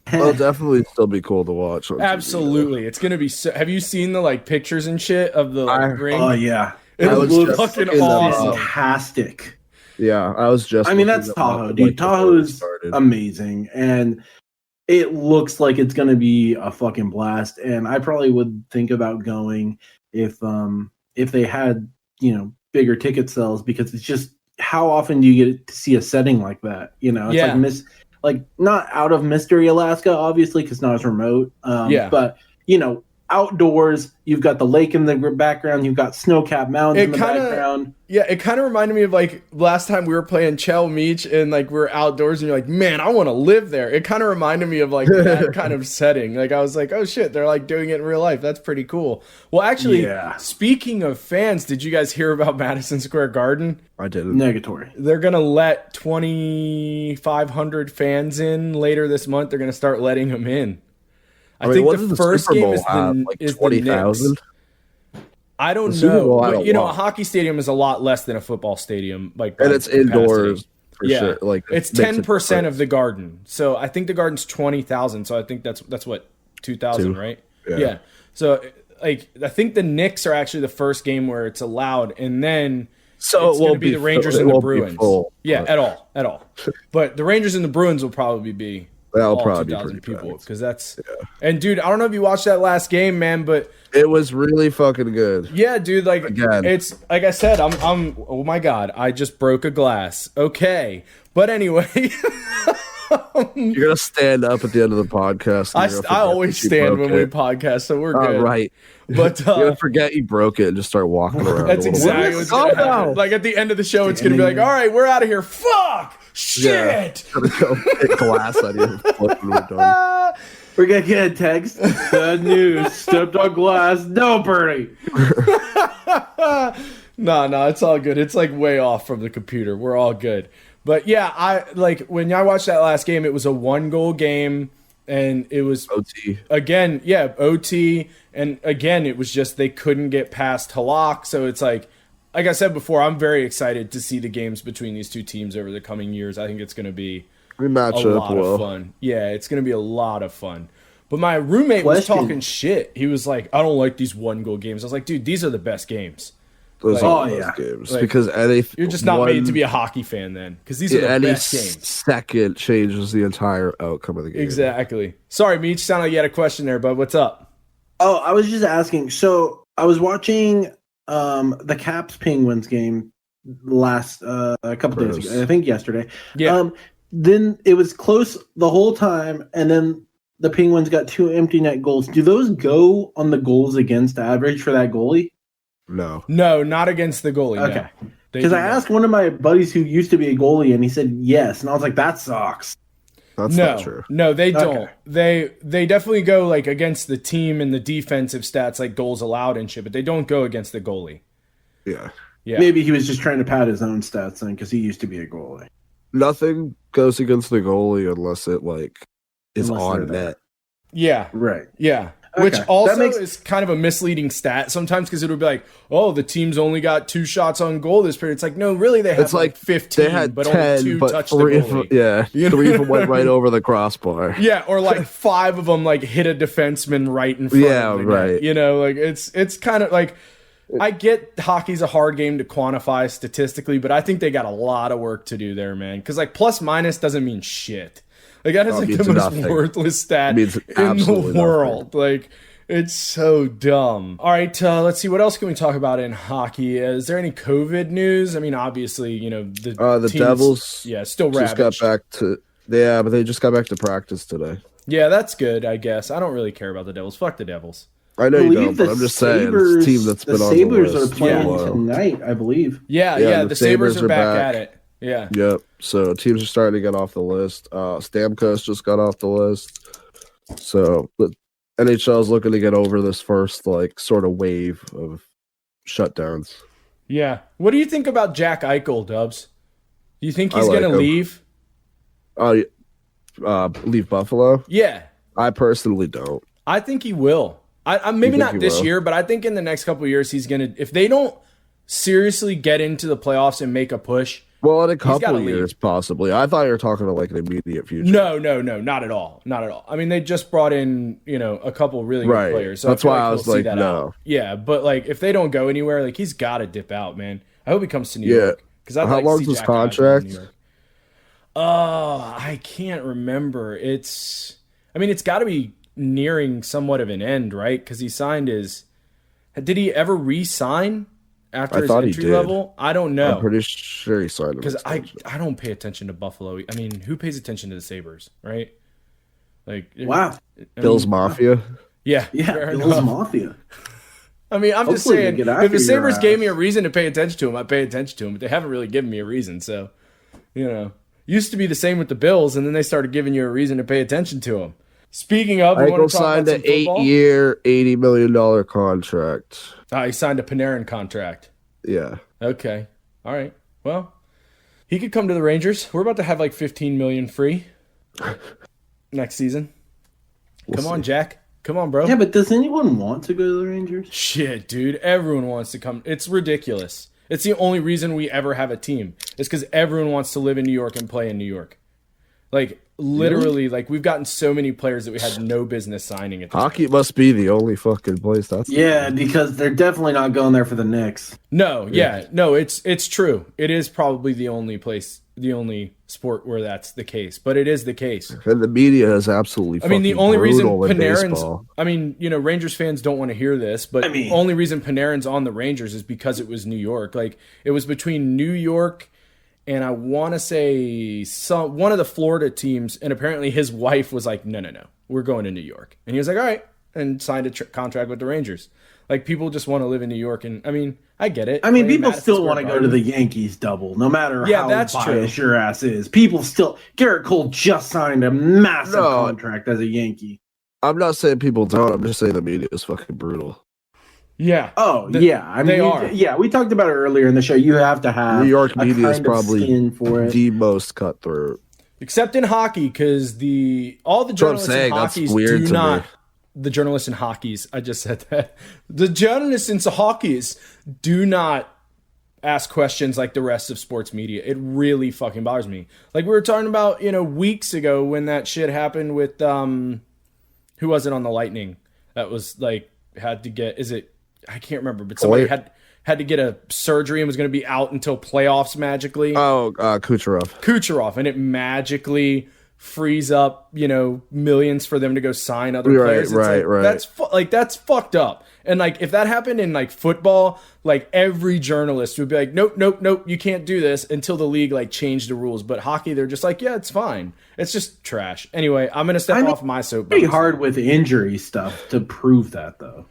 Speaker 2: It'll definitely still be cool to watch.
Speaker 1: Absolutely. It's going to be so... Have you seen the, like, pictures and shit of the ring?
Speaker 3: Oh, yeah.
Speaker 1: It looks fucking awesome.
Speaker 3: Fantastic.
Speaker 2: Yeah, I was just...
Speaker 3: I mean, that's Tahoe, dude. Tahoe is amazing, and it looks like it's going to be a fucking blast, and I probably would think about going if they had, you know, bigger ticket sales, because it's just, how often do you get to see a setting like that? You know, it's like not out of Mystery, Alaska, obviously, because not as remote, but, you know, outdoors, you've got the lake in the background, you've got snow-capped mountains in the background.
Speaker 1: Yeah, it kind of reminded me of like last time we were playing Chell Meech and like we were outdoors and you're like, man, I want to live there. It kind of reminded me of like that kind of setting. Like I was like, oh shit, they're like doing it in real life. That's pretty cool. Well, actually, speaking of fans, did you guys hear about Madison Square Garden?
Speaker 2: I didn't.
Speaker 3: Negatory.
Speaker 1: They're going to let 2,500 fans in later this month. They're going to start letting them in. I think the first game is the
Speaker 2: 20,000.
Speaker 1: I don't know. But, you know, a hockey stadium is a lot less than a football stadium. Like,
Speaker 2: and it's indoors for sure. Like
Speaker 1: it's 10% of the Garden. So I think the Garden's 20,000. So I think that's what 2,000, right? Yeah. So like I think the Knicks are actually the first game where it's allowed, and then it's going to be the Rangers and the Bruins. Yeah, at all. But the Rangers and the Bruins will probably be.
Speaker 2: That'll
Speaker 1: all
Speaker 2: probably
Speaker 1: 2,000
Speaker 2: be
Speaker 1: people because that's and dude, I don't know if you watched that last game, man, but
Speaker 2: it was really fucking good.
Speaker 1: Yeah, dude, like it's like I said, I'm oh my god, I just broke a glass. Okay, but anyway,
Speaker 2: You're gonna stand up at the end of the podcast.
Speaker 1: I always stand when we podcast, so we're good.
Speaker 2: Right.
Speaker 1: But
Speaker 2: you're gonna forget you broke it and just start walking around.
Speaker 1: That's exactly what's gonna happen. Like at the end of the show, it's gonna be like, all right, we're out of here. Fuck! Shit!
Speaker 2: Gonna go hit glass out of your foot when we're done.
Speaker 3: We're gonna get a text. Bad news. Stepped on glass. No, Bernie.
Speaker 1: No, it's all good. It's like way off from the computer. We're all good. But yeah, I like when I watched that last game, it was a 1-goal game and it was
Speaker 2: OT.
Speaker 1: Again, yeah, OT. And again, it was just they couldn't get past Halak. So it's like I said before, I'm very excited to see the games between these two teams over the coming years. I think it's going to be a lot of fun. Yeah, it's going to be a lot of fun. But my roommate was talking shit. He was like, I don't like these 1-goal games. I was like, dude, these are the best games.
Speaker 2: Those are the best games. Like, because
Speaker 1: you're just not made to be a hockey fan then. Because these are the best games.
Speaker 2: Second changes the entire outcome of the game.
Speaker 1: Exactly. Sorry, Meech, sounded like you had a question there, bud. What's up?
Speaker 3: Oh, I was just asking. So I was watching the Caps Penguins game last a couple days ago. I think yesterday.
Speaker 1: Yeah.
Speaker 3: Then it was close the whole time, and then the Penguins got 2 empty net goals. Do those go on the goals against average for that goalie?
Speaker 2: No,
Speaker 1: not against the goalie.
Speaker 3: Okay. Because I asked one of my buddies who used to be a goalie, and he said yes, and I was like, that sucks.
Speaker 2: That's not true.
Speaker 1: No, they don't. They definitely go like against the team and the defensive stats, like goals allowed and shit, but they don't go against the goalie.
Speaker 2: Yeah.
Speaker 3: Maybe he was just trying to pad his own stats then, because he used to be a goalie.
Speaker 2: Nothing goes against the goalie unless it is on net.
Speaker 1: Yeah.
Speaker 3: Right.
Speaker 1: Yeah. Okay. Which also is kind of a misleading stat sometimes because it would be like, oh, the team's only got 2 shots on goal this period. It's like, no, really, they had like 15,
Speaker 2: they had
Speaker 1: but
Speaker 2: 10,
Speaker 1: only 2
Speaker 2: but
Speaker 1: touched the goalie.
Speaker 2: 3 of them went right over the crossbar.
Speaker 1: Yeah, or like 5 of them like hit a defenseman right in front of the net. You know, like it's kind of like, I get hockey's a hard game to quantify statistically, but I think they got a lot of work to do there, man. Because like plus minus doesn't mean shit. Like that is like the most worthless stat in the world. Like it's so dumb. All right, let's see. What else can we talk about in hockey? Is there any COVID news? I mean, obviously, you know the teams,
Speaker 2: Devils.
Speaker 1: Still
Speaker 2: just
Speaker 1: ravaged.
Speaker 2: got back to but they just got back to practice today.
Speaker 1: Yeah, that's good. I guess I don't really care about the Devils. Fuck the Devils.
Speaker 2: I know you don't, but I'm just saying it's a team that's been on the list.
Speaker 3: The Sabres are playing tonight, I believe.
Speaker 1: Yeah. The Sabres are back at it. Yeah.
Speaker 2: Yep. So teams are starting to get off the list. Stamkos just got off the list. So the NHL is looking to get over this first sort of wave of shutdowns.
Speaker 1: Yeah. What do you think about Jack Eichel, Dubs? Do you think he's going to leave?
Speaker 2: Leave Buffalo?
Speaker 1: Yeah.
Speaker 2: I personally don't.
Speaker 1: I think he will. I maybe not this year, but I think in the next couple of years he's going to, if they don't seriously get into the playoffs and make a push.
Speaker 2: Well, in a couple of years, possibly. I thought you were talking about an immediate future.
Speaker 1: No, not at all. Not at all. I mean, they just brought in, a couple really good players. So
Speaker 2: that's why I was like, no.
Speaker 1: Out. Yeah, but if they don't go anywhere, he's got to dip out, man. I hope he comes to New York.
Speaker 2: How long's his contract?
Speaker 1: I can't remember. It's got to be nearing somewhat of an end, right? Because he signed his. Did he ever re-sign after his entry level? I don't know.
Speaker 2: I'm pretty sure he signed
Speaker 1: because I don't pay attention to Buffalo. I mean, who pays attention to the Sabres, right?
Speaker 3: Wow,
Speaker 2: Bills Mafia.
Speaker 1: Yeah,
Speaker 3: Bills Mafia.
Speaker 1: I mean, I'm just saying, if the Sabres gave me a reason to pay attention to him, I'd pay attention to him. But they haven't really given me a reason, so used to be the same with the Bills, and then they started giving you a reason to pay attention to them. Speaking of,
Speaker 2: Eichel signed an 8-year, $80 million contract.
Speaker 1: He signed a Panarin contract.
Speaker 2: Yeah.
Speaker 1: Okay. All right. Well, he could come to the Rangers. We're about to have $15 million free next season. Come on, Jack. Come on, bro.
Speaker 3: Yeah, but does anyone want to go to the Rangers?
Speaker 1: Shit, dude. Everyone wants to come. It's ridiculous. It's the only reason we ever have a team. It's because everyone wants to live in New York and play in New York. Literally, we've gotten so many players that we had no business signing at this
Speaker 2: Hockey point. Must be the only fucking place that's
Speaker 3: because they're definitely not going there for the Knicks.
Speaker 1: No, no, it's true. It is probably the only place, the only sport where that's the case, but it is the case.
Speaker 2: And the media is absolutely
Speaker 1: the only reason Panarin's Rangers fans don't want to hear this, but the only reason Panarin's on the Rangers is because it was New York. It was between New York and I want to say one of the Florida teams, and apparently his wife was like, no, we're going to New York. And he was like, all right, and signed a contract with the Rangers. Like, people just want to live in New York, and I mean, I get it.
Speaker 3: I mean, people still want to go to the Yankees double, no matter how biased your ass is. People still... Garrett Cole just signed a massive contract as a Yankee.
Speaker 2: I'm not saying people don't. I'm just saying the media is fucking brutal.
Speaker 1: Yeah.
Speaker 3: Oh, yeah. I mean,
Speaker 1: they are.
Speaker 3: Yeah, we talked about it earlier in the show. You have to have
Speaker 2: New York media is probably
Speaker 3: the
Speaker 2: most cutthroat.
Speaker 1: Except in hockey, because all the journalists in hockey do not... The journalists in hockeys, I just said that. The journalists in hockeys do not ask questions like the rest of sports media. It really fucking bothers me. Like we were talking about, weeks ago when that shit happened with, who was it on the Lightning? That was like, had to get, I can't remember, but somebody had to get a surgery and was going to be out until playoffs magically.
Speaker 2: Oh, Kucherov.
Speaker 1: And it magically frees up, millions for them to go sign other players.
Speaker 2: Right.
Speaker 1: That's fucked up. And like, if that happened in like football, like every journalist would be like, nope, you can't do this, until the league like changed the rules. But hockey, they're just like, yeah, it's fine. It's just trash. Anyway, I'm going to step off my soapbox.
Speaker 3: Pretty hard with injury stuff to prove that though.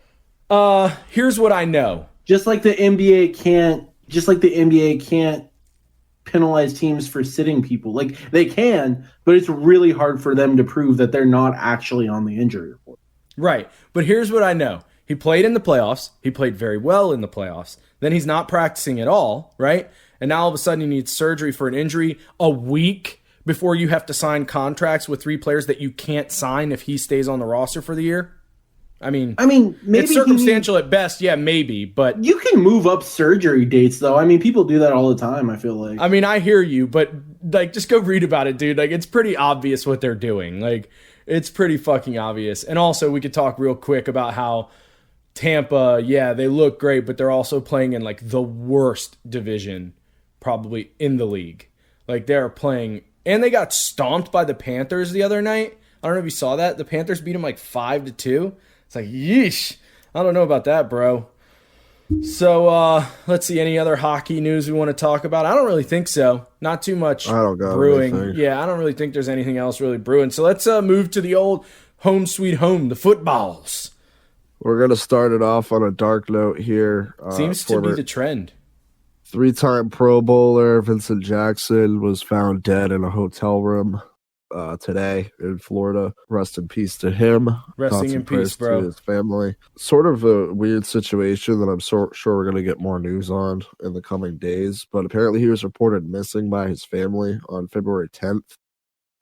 Speaker 1: Here's what I know.
Speaker 3: Just like the NBA can't penalize teams for sitting people. Like, they can, but it's really hard for them to prove that they're not actually on the injury report.
Speaker 1: Right. But here's what I know. He played in the playoffs. He played very well in the playoffs. Then he's not practicing at all, right? And now all of a sudden he needs surgery for an injury a week before you have to sign contracts with 3 players that you can't sign if he stays on the roster for the year. I mean, maybe it's circumstantial at best. Yeah, maybe, but
Speaker 3: you can move up surgery dates, though. I mean, people do that all the time, I feel like.
Speaker 1: I mean, I hear you, but like, just go read about it, dude. Like, it's pretty obvious what they're doing. Like, it's pretty fucking obvious. And also, we could talk real quick about how Tampa, yeah, they look great, but they're also playing in like the worst division probably in the league. Like, they're playing, and they got stomped by the Panthers the other night. I don't know if you saw that. The Panthers beat them like 5-2. It's like, yeesh. I don't know about that, bro. So, let's see. Any other hockey news we want to talk about? I don't really think so. Not too much brewing. Anything. Yeah, I don't really think there's anything else really brewing. So let's move to the old home sweet home, the footballs.
Speaker 2: We're going to start it off on a dark note here.
Speaker 1: Seems to be the trend.
Speaker 2: 3-time Pro Bowler Vincent Jackson was found dead in a hotel room today in Florida. Rest in peace to him.
Speaker 1: Resting in peace, bro.
Speaker 2: To his family. Sort of a weird situation that I'm sure we're going to get more news on in the coming days, but apparently he was reported missing by his family on February 10th.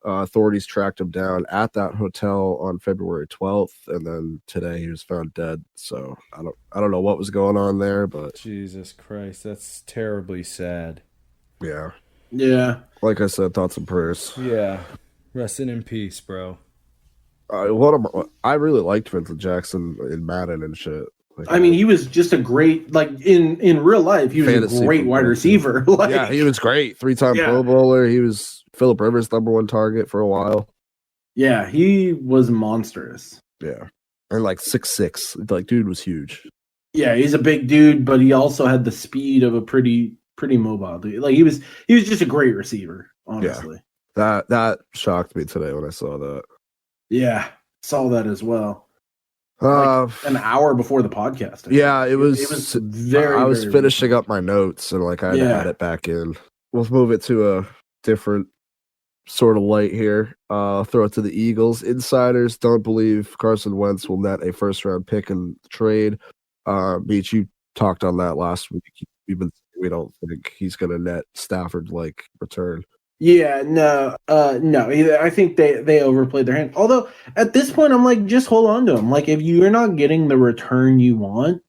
Speaker 2: Authorities tracked him down at that hotel on February 12th, and then today he was found dead. So I don't know what was going on there, but
Speaker 1: Jesus Christ, that's terribly sad.
Speaker 2: Yeah. Like I said, thoughts and prayers.
Speaker 1: Yeah. Resting in peace, bro.
Speaker 2: I really liked Vincent Jackson in Madden and shit.
Speaker 3: Like, I mean, he was just a great, like, in real life, he was a great wide receiver. Like,
Speaker 2: yeah, he was great. 3-time Pro Bowler. He was Phillip Rivers' #1 target for a while.
Speaker 3: Yeah, he was monstrous.
Speaker 2: Yeah. And like 6'6". Like, dude was huge.
Speaker 3: Yeah, he's a big dude, but he also had the speed of a pretty mobile dude. Like, he was just a great receiver, honestly.
Speaker 2: Yeah. That shocked me today when I saw that.
Speaker 3: Yeah, saw that as well. Like an hour before the podcast.
Speaker 2: Yeah, it was very. I was finishing up my notes and like I had to add it back in. We'll move it to a different sort of light here. Throw it to the Eagles. Insiders don't believe Carson Wentz will net a first-round pick in the trade. Beach, you talked on that last week. We don't think he's going to net Stafford like return.
Speaker 3: Yeah, no. I think they overplayed their hand. Although at this point, I'm like, just hold on to him. Like, if you're not getting the return you want,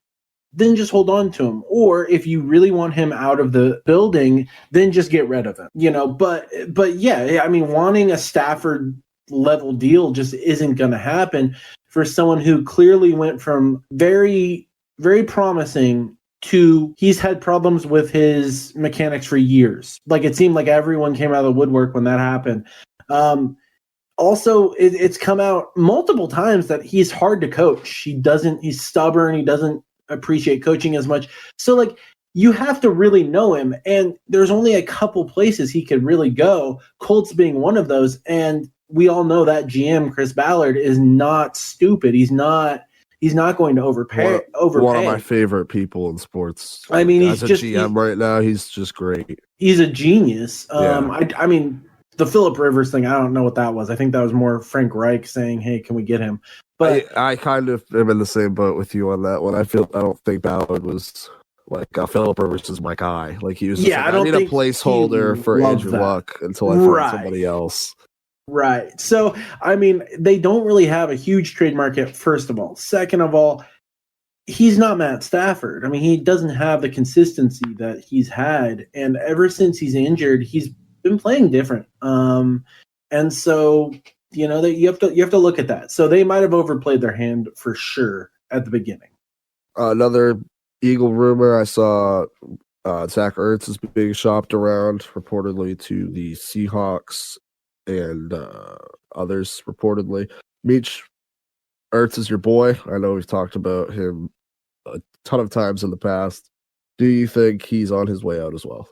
Speaker 3: then just hold on to him. Or if you really want him out of the building, then just get rid of him. But yeah, I mean, wanting a Stafford level deal just isn't going to happen for someone who clearly went from very, very promising to he's had problems with his mechanics for years. Like, it seemed like everyone came out of the woodwork when that happened. Also, it's come out multiple times that he's hard to coach. He's stubborn. He doesn't appreciate coaching as much. So, like, you have to really know him, and there's only a couple places he could really go, Colts being one of those. And we all know that GM Chris Ballard is not stupid. He's not going to overpay.
Speaker 2: One of my favorite people in sports.
Speaker 3: I mean, he's
Speaker 2: as a GM right now, he's just great.
Speaker 3: He's a genius. I mean, the Phillip Rivers thing, I don't know what that was. I think that was more Frank Reich saying, "Hey, can we get him?" But
Speaker 2: I kind of am in the same boat with you on that one. I don't think Ballard was like Phillip Rivers is my guy. Like he was.
Speaker 3: Yeah,
Speaker 2: I need a placeholder for Andrew Luck until I find somebody else.
Speaker 3: Right. So, I mean, they don't really have a huge trade market, first of all. Second of all, he's not Matt Stafford. I mean, he doesn't have the consistency that he's had. And ever since he's injured, he's been playing different. And so, you know, that you have to look at that. So they might have overplayed their hand for sure at the beginning.
Speaker 2: Another Eagle rumor I saw, Zach Ertz is being shopped around reportedly to the Seahawks and others reportedly. Meech, Ertz is your boy. I know we've talked about him a ton of times in the past. Do you think he's on his way out as well?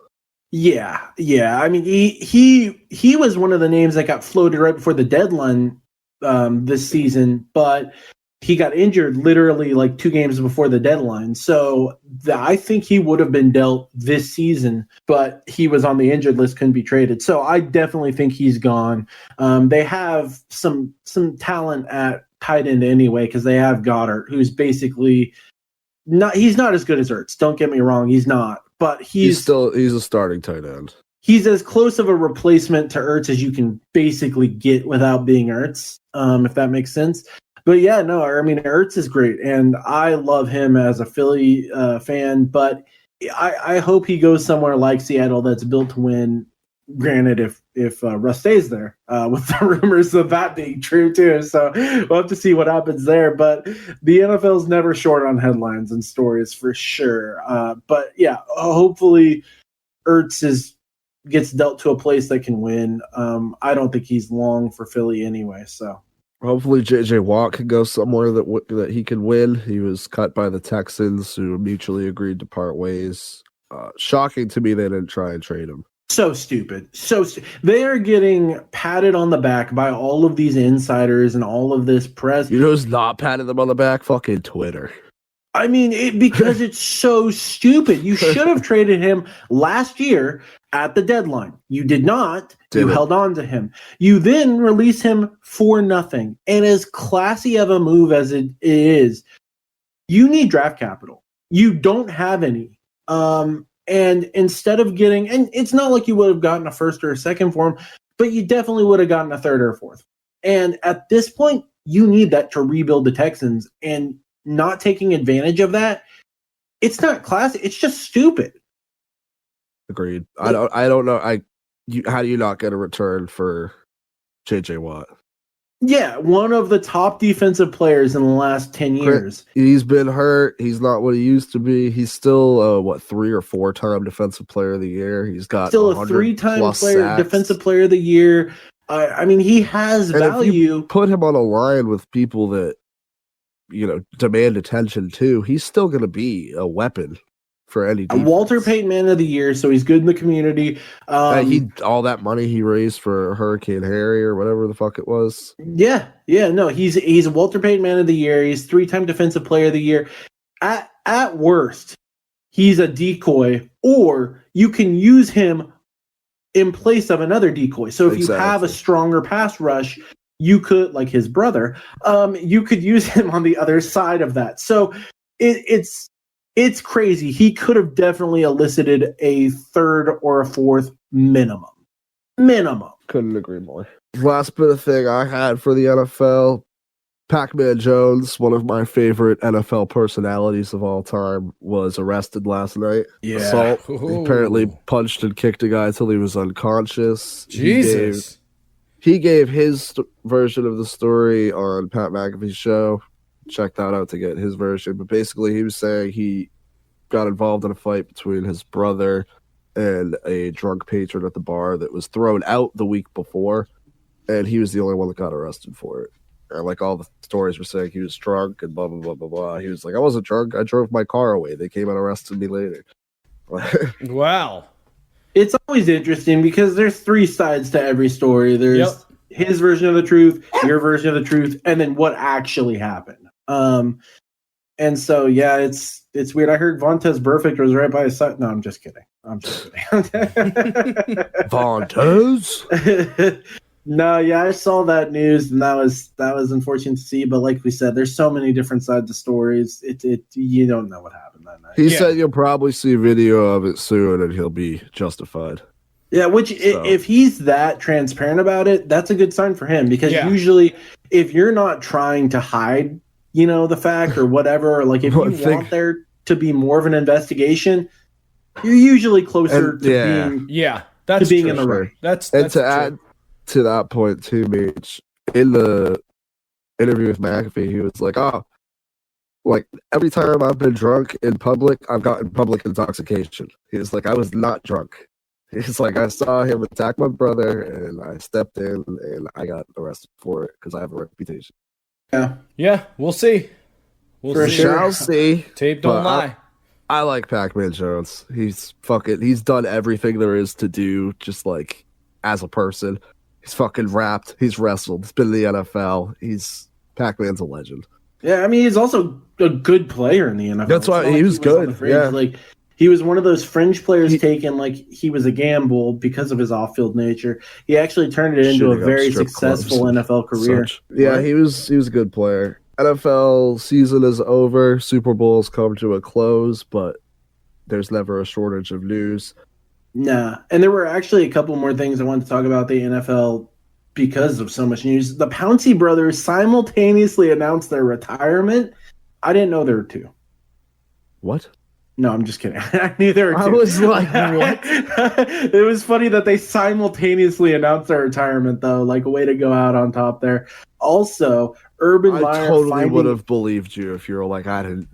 Speaker 3: Yeah. I mean, he was one of the names that got floated right before the deadline this season, but he got injured literally like 2 games before the deadline. So I think he would have been dealt this season, but he was on the injured list, couldn't be traded. So I definitely think he's gone. They have some talent at tight end anyway, because they have Goddard, who's basically he's not as good as Ertz. Don't get me wrong, he's not. But he's
Speaker 2: a starting tight end.
Speaker 3: He's as close of a replacement to Ertz as you can basically get without being Ertz, if that makes sense. But yeah, no, I mean, Ertz is great, and I love him as a Philly fan, but I hope he goes somewhere like Seattle that's built to win. Granted, if Russ stays there, with the rumors of that being true too. So we'll have to see what happens there. But the NFL is never short on headlines and stories for sure. But yeah, hopefully Ertz gets dealt to a place that can win. I don't think he's long for Philly anyway, so.
Speaker 2: Hopefully, J.J. Watt can go somewhere that he can win. He was cut by the Texans, who mutually agreed to part ways. Shocking to me they didn't try and trade him.
Speaker 3: So stupid. They are getting patted on the back by all of these insiders and all of this press.
Speaker 2: You know who's not patting them on the back? Fucking Twitter.
Speaker 3: I mean, because it's so stupid. You should have traded him last year at the deadline. You did not. You held on to him. You then release him for nothing. And as classy of a move as it is, you need draft capital. You don't have any. And instead of getting, and it's not like you would have gotten a first or a second for him, but you definitely would have gotten a third or a fourth. And at this point, you need that to rebuild the Texans. And not taking advantage of that, it's not classy. It's just stupid.
Speaker 2: Agreed. I don't know. How do you not get a return for J.J. Watt?
Speaker 3: Yeah, one of the top defensive players in the last 10 years.
Speaker 2: He's been hurt. He's not what he used to be. He's still 3 or 4 time defensive player of the year. He's got
Speaker 3: still a 3-time defensive player of the year. I mean, he has value.
Speaker 2: If you put him on a line with people that demand attention too, he's still going to be a weapon for any defense.
Speaker 3: A Walter Payton Man of the Year, so he's good in the community.
Speaker 2: All that money he raised for Hurricane Harry or whatever the fuck it was.
Speaker 3: Yeah, no, he's a Walter Payton Man of the Year. He's 3-time defensive player of the year. At worst, he's a decoy, or you can use him in place of another decoy. So if you have a stronger pass rush, you could, like his brother, you could use him on the other side of that. So it's crazy. He could have definitely elicited a third or a fourth minimum.
Speaker 2: Couldn't agree more. Last bit of thing I had for the NFL, Pac-Man Jones, one of my favorite NFL personalities of all time, was arrested last night.
Speaker 3: Yeah.
Speaker 2: Assault. He apparently punched and kicked a guy until he was unconscious.
Speaker 1: Jesus.
Speaker 2: He gave his version of the story on Pat McAfee's show. Check that out to get his version. But basically, he was saying he got involved in a fight between his brother and a drunk patron at the bar that was thrown out the week before, and he was the only one that got arrested for it. And like all the stories were saying, he was drunk and blah, blah, blah, blah, blah. He was like, I wasn't drunk. I drove my car away. They came and arrested me later.
Speaker 1: Wow.
Speaker 3: It's always interesting because there's three sides to every story. There's his version of the truth, your version of the truth, and then what actually happened. And so, yeah, it's weird. I heard Vontez Burfict was right by his side. No, I'm just kidding.
Speaker 2: Vontez?
Speaker 3: No, yeah, I saw that news, and that was unfortunate to see. But like we said, there's so many different sides of stories. You don't know what happened that night.
Speaker 2: He said you'll probably see a video of it soon, and he'll be justified.
Speaker 3: Yeah, if he's that transparent about it, that's a good sign for him. Because usually, if you're not trying to hide, the fact or whatever, like if you want there to be more of an investigation, you're usually closer to being
Speaker 1: that's
Speaker 3: being
Speaker 1: true.
Speaker 3: in the right.
Speaker 1: That's
Speaker 2: to
Speaker 1: true.
Speaker 2: add to that point too, Mitch, in the interview with McAfee, he was like, "Oh, like every time I've been drunk in public, I've gotten public intoxication." He was like, "I was not drunk." He's like, "I saw him attack my brother, and I stepped in, and I got arrested for it because I have a reputation."
Speaker 1: Yeah, we'll see.
Speaker 2: We shall see.
Speaker 1: Tape don't lie.
Speaker 2: I like Pac-Man Jones. He's done everything there is to do, just like as a person. He's fucking rapped. He's wrestled. He's been in the NFL. Pac-Man's a legend.
Speaker 3: Yeah, I mean, he's also a good player in the NFL.
Speaker 2: That's why he was good. Yeah,
Speaker 3: like he was one of those fringe players taken like he was a gamble because of his off-field nature. He actually turned it into a very successful NFL career.
Speaker 2: Yeah, he was a good player. NFL season is over. Super Bowl's come to a close, but there's never a shortage of news.
Speaker 3: Nah, and there were actually a couple more things I wanted to talk about the NFL because of so much news. The Pouncey brothers simultaneously announced their retirement. I didn't know there were two.
Speaker 2: What?
Speaker 3: No, I'm just kidding. I knew there were two.
Speaker 2: I was like, what?
Speaker 3: It was funny that they simultaneously announced their retirement, though. Like a way to go out on top there. Also, Urban Meyer
Speaker 2: totally would have believed you if you were like, I didn't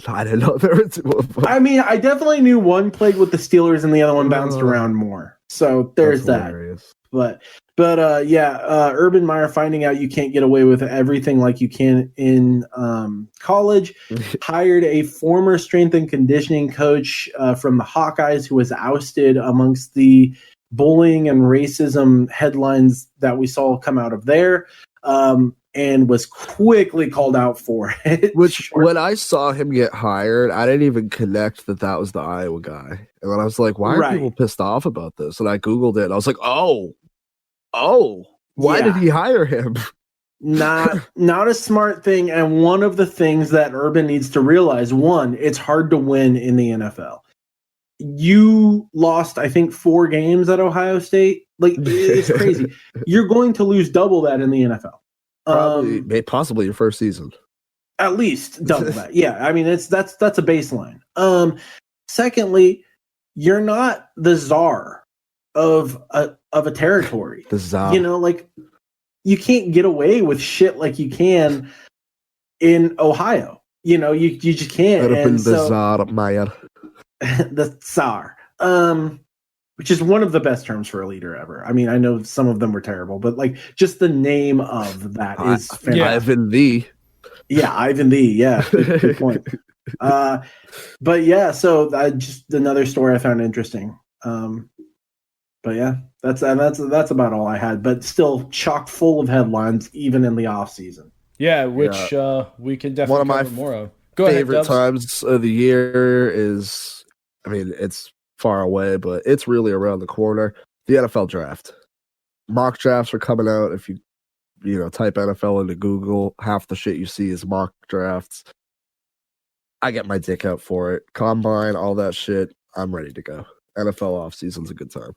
Speaker 2: know there were two of them.
Speaker 3: I mean, I definitely knew one played with the Steelers and the other one bounced around more. So there's that. But Urban Meyer finding out you can't get away with everything like you can in college, hired a former strength and conditioning coach from the Hawkeyes who was ousted amongst the bullying and racism headlines that we saw come out of there. And was quickly called out for it.
Speaker 2: Which, when I saw him get hired, I didn't even connect that was the Iowa guy. And then I was like, why are people pissed off about this? And I Googled it, and I was like, why did he hire him?
Speaker 3: Not a smart thing. And one of the things that Urban needs to realize, one, it's hard to win in the NFL. You lost, I think, 4 games at Ohio State. Like, it's crazy. You're going to lose double that in the NFL.
Speaker 2: Possibly your first season.
Speaker 3: At least double that. Yeah, I mean that's a baseline. Secondly, you're not the czar of a territory.
Speaker 2: The czar.
Speaker 3: Like you can't get away with shit like you can in Ohio. You just can't.
Speaker 2: The czar, Meyer.
Speaker 3: The czar. Which is one of the best terms for a leader ever. I mean, I know some of them were terrible, but like just the name of that is fantastic.
Speaker 2: Ivan the.
Speaker 3: Yeah, Ivan the. Yeah, good point. But yeah, so just another story I found interesting. But yeah, that's about all I had. But still chock full of headlines, even in the off season.
Speaker 1: Yeah, which we can definitely
Speaker 2: one of my
Speaker 1: cover more of.
Speaker 2: Favorite times of the year is, I mean, it's far away, but it's really around the corner. The NFL draft. Mock drafts are coming out. If you type NFL into Google, half the shit you see is mock drafts. I get my dick out for it. Combine, all that shit. I'm ready to go. NFL offseason's a good time.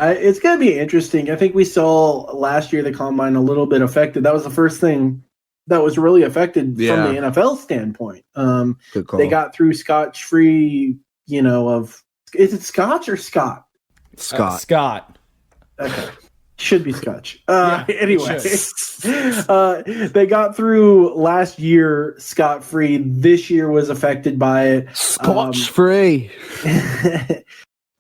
Speaker 3: It's going to be interesting. I think we saw last year the Combine a little bit affected. That was the first thing that was really affected from the NFL standpoint. They got through Scot-Free, is it Scotch or Scott?
Speaker 2: Scott.
Speaker 1: Scott.
Speaker 3: Okay. Should be Scotch. Anyway, they got through last year scot-free. This year was affected by it.
Speaker 2: Scotch-free.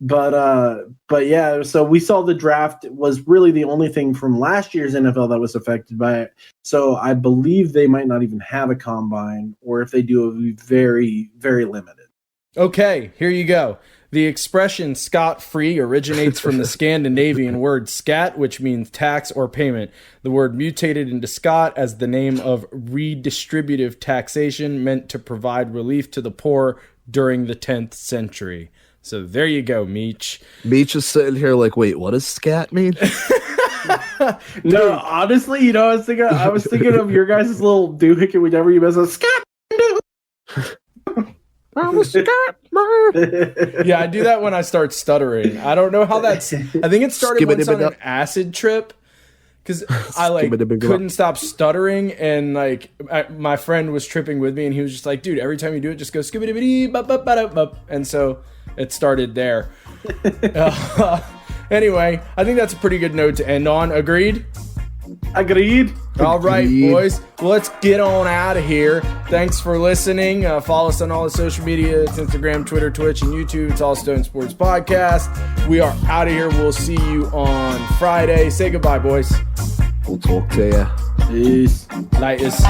Speaker 3: But yeah, so we saw the draft was really the only thing from last year's NFL that was affected by it. So I believe they might not even have a combine, or if they do, it will be very, very limited.
Speaker 1: Okay, here you go. The expression Scot-Free originates from the Scandinavian word scat, which means tax or payment. The word mutated into Scot as the name of redistributive taxation, meant to provide relief to the poor during the 10th century. So there you go, Meech.
Speaker 2: Meech is sitting here like, wait, what does scat mean?
Speaker 3: No, honestly, you know, I was thinking of your guys' little doohickey whenever you mess up. Scat!
Speaker 2: I'm a scat man.
Speaker 1: Yeah, I do that when I start stuttering. I don't know how that's... I think it started once on an acid trip, because I couldn't stop stuttering, and my friend was tripping with me, and he was just like, dude, every time you do it, just go skibbity bop bop bop bop. And so it started there. Anyway, I think that's a pretty good note to end on. Agreed?
Speaker 3: Agreed.
Speaker 1: All right, boys. Well, let's get on out of here. Thanks for listening. Follow us on all the social media. It's Instagram, Twitter, Twitch, and YouTube. It's All Stone Sports Podcast. We are out of here. We'll see you on Friday. Say goodbye, boys.
Speaker 2: We'll talk to you.
Speaker 3: Peace.
Speaker 1: Lightest.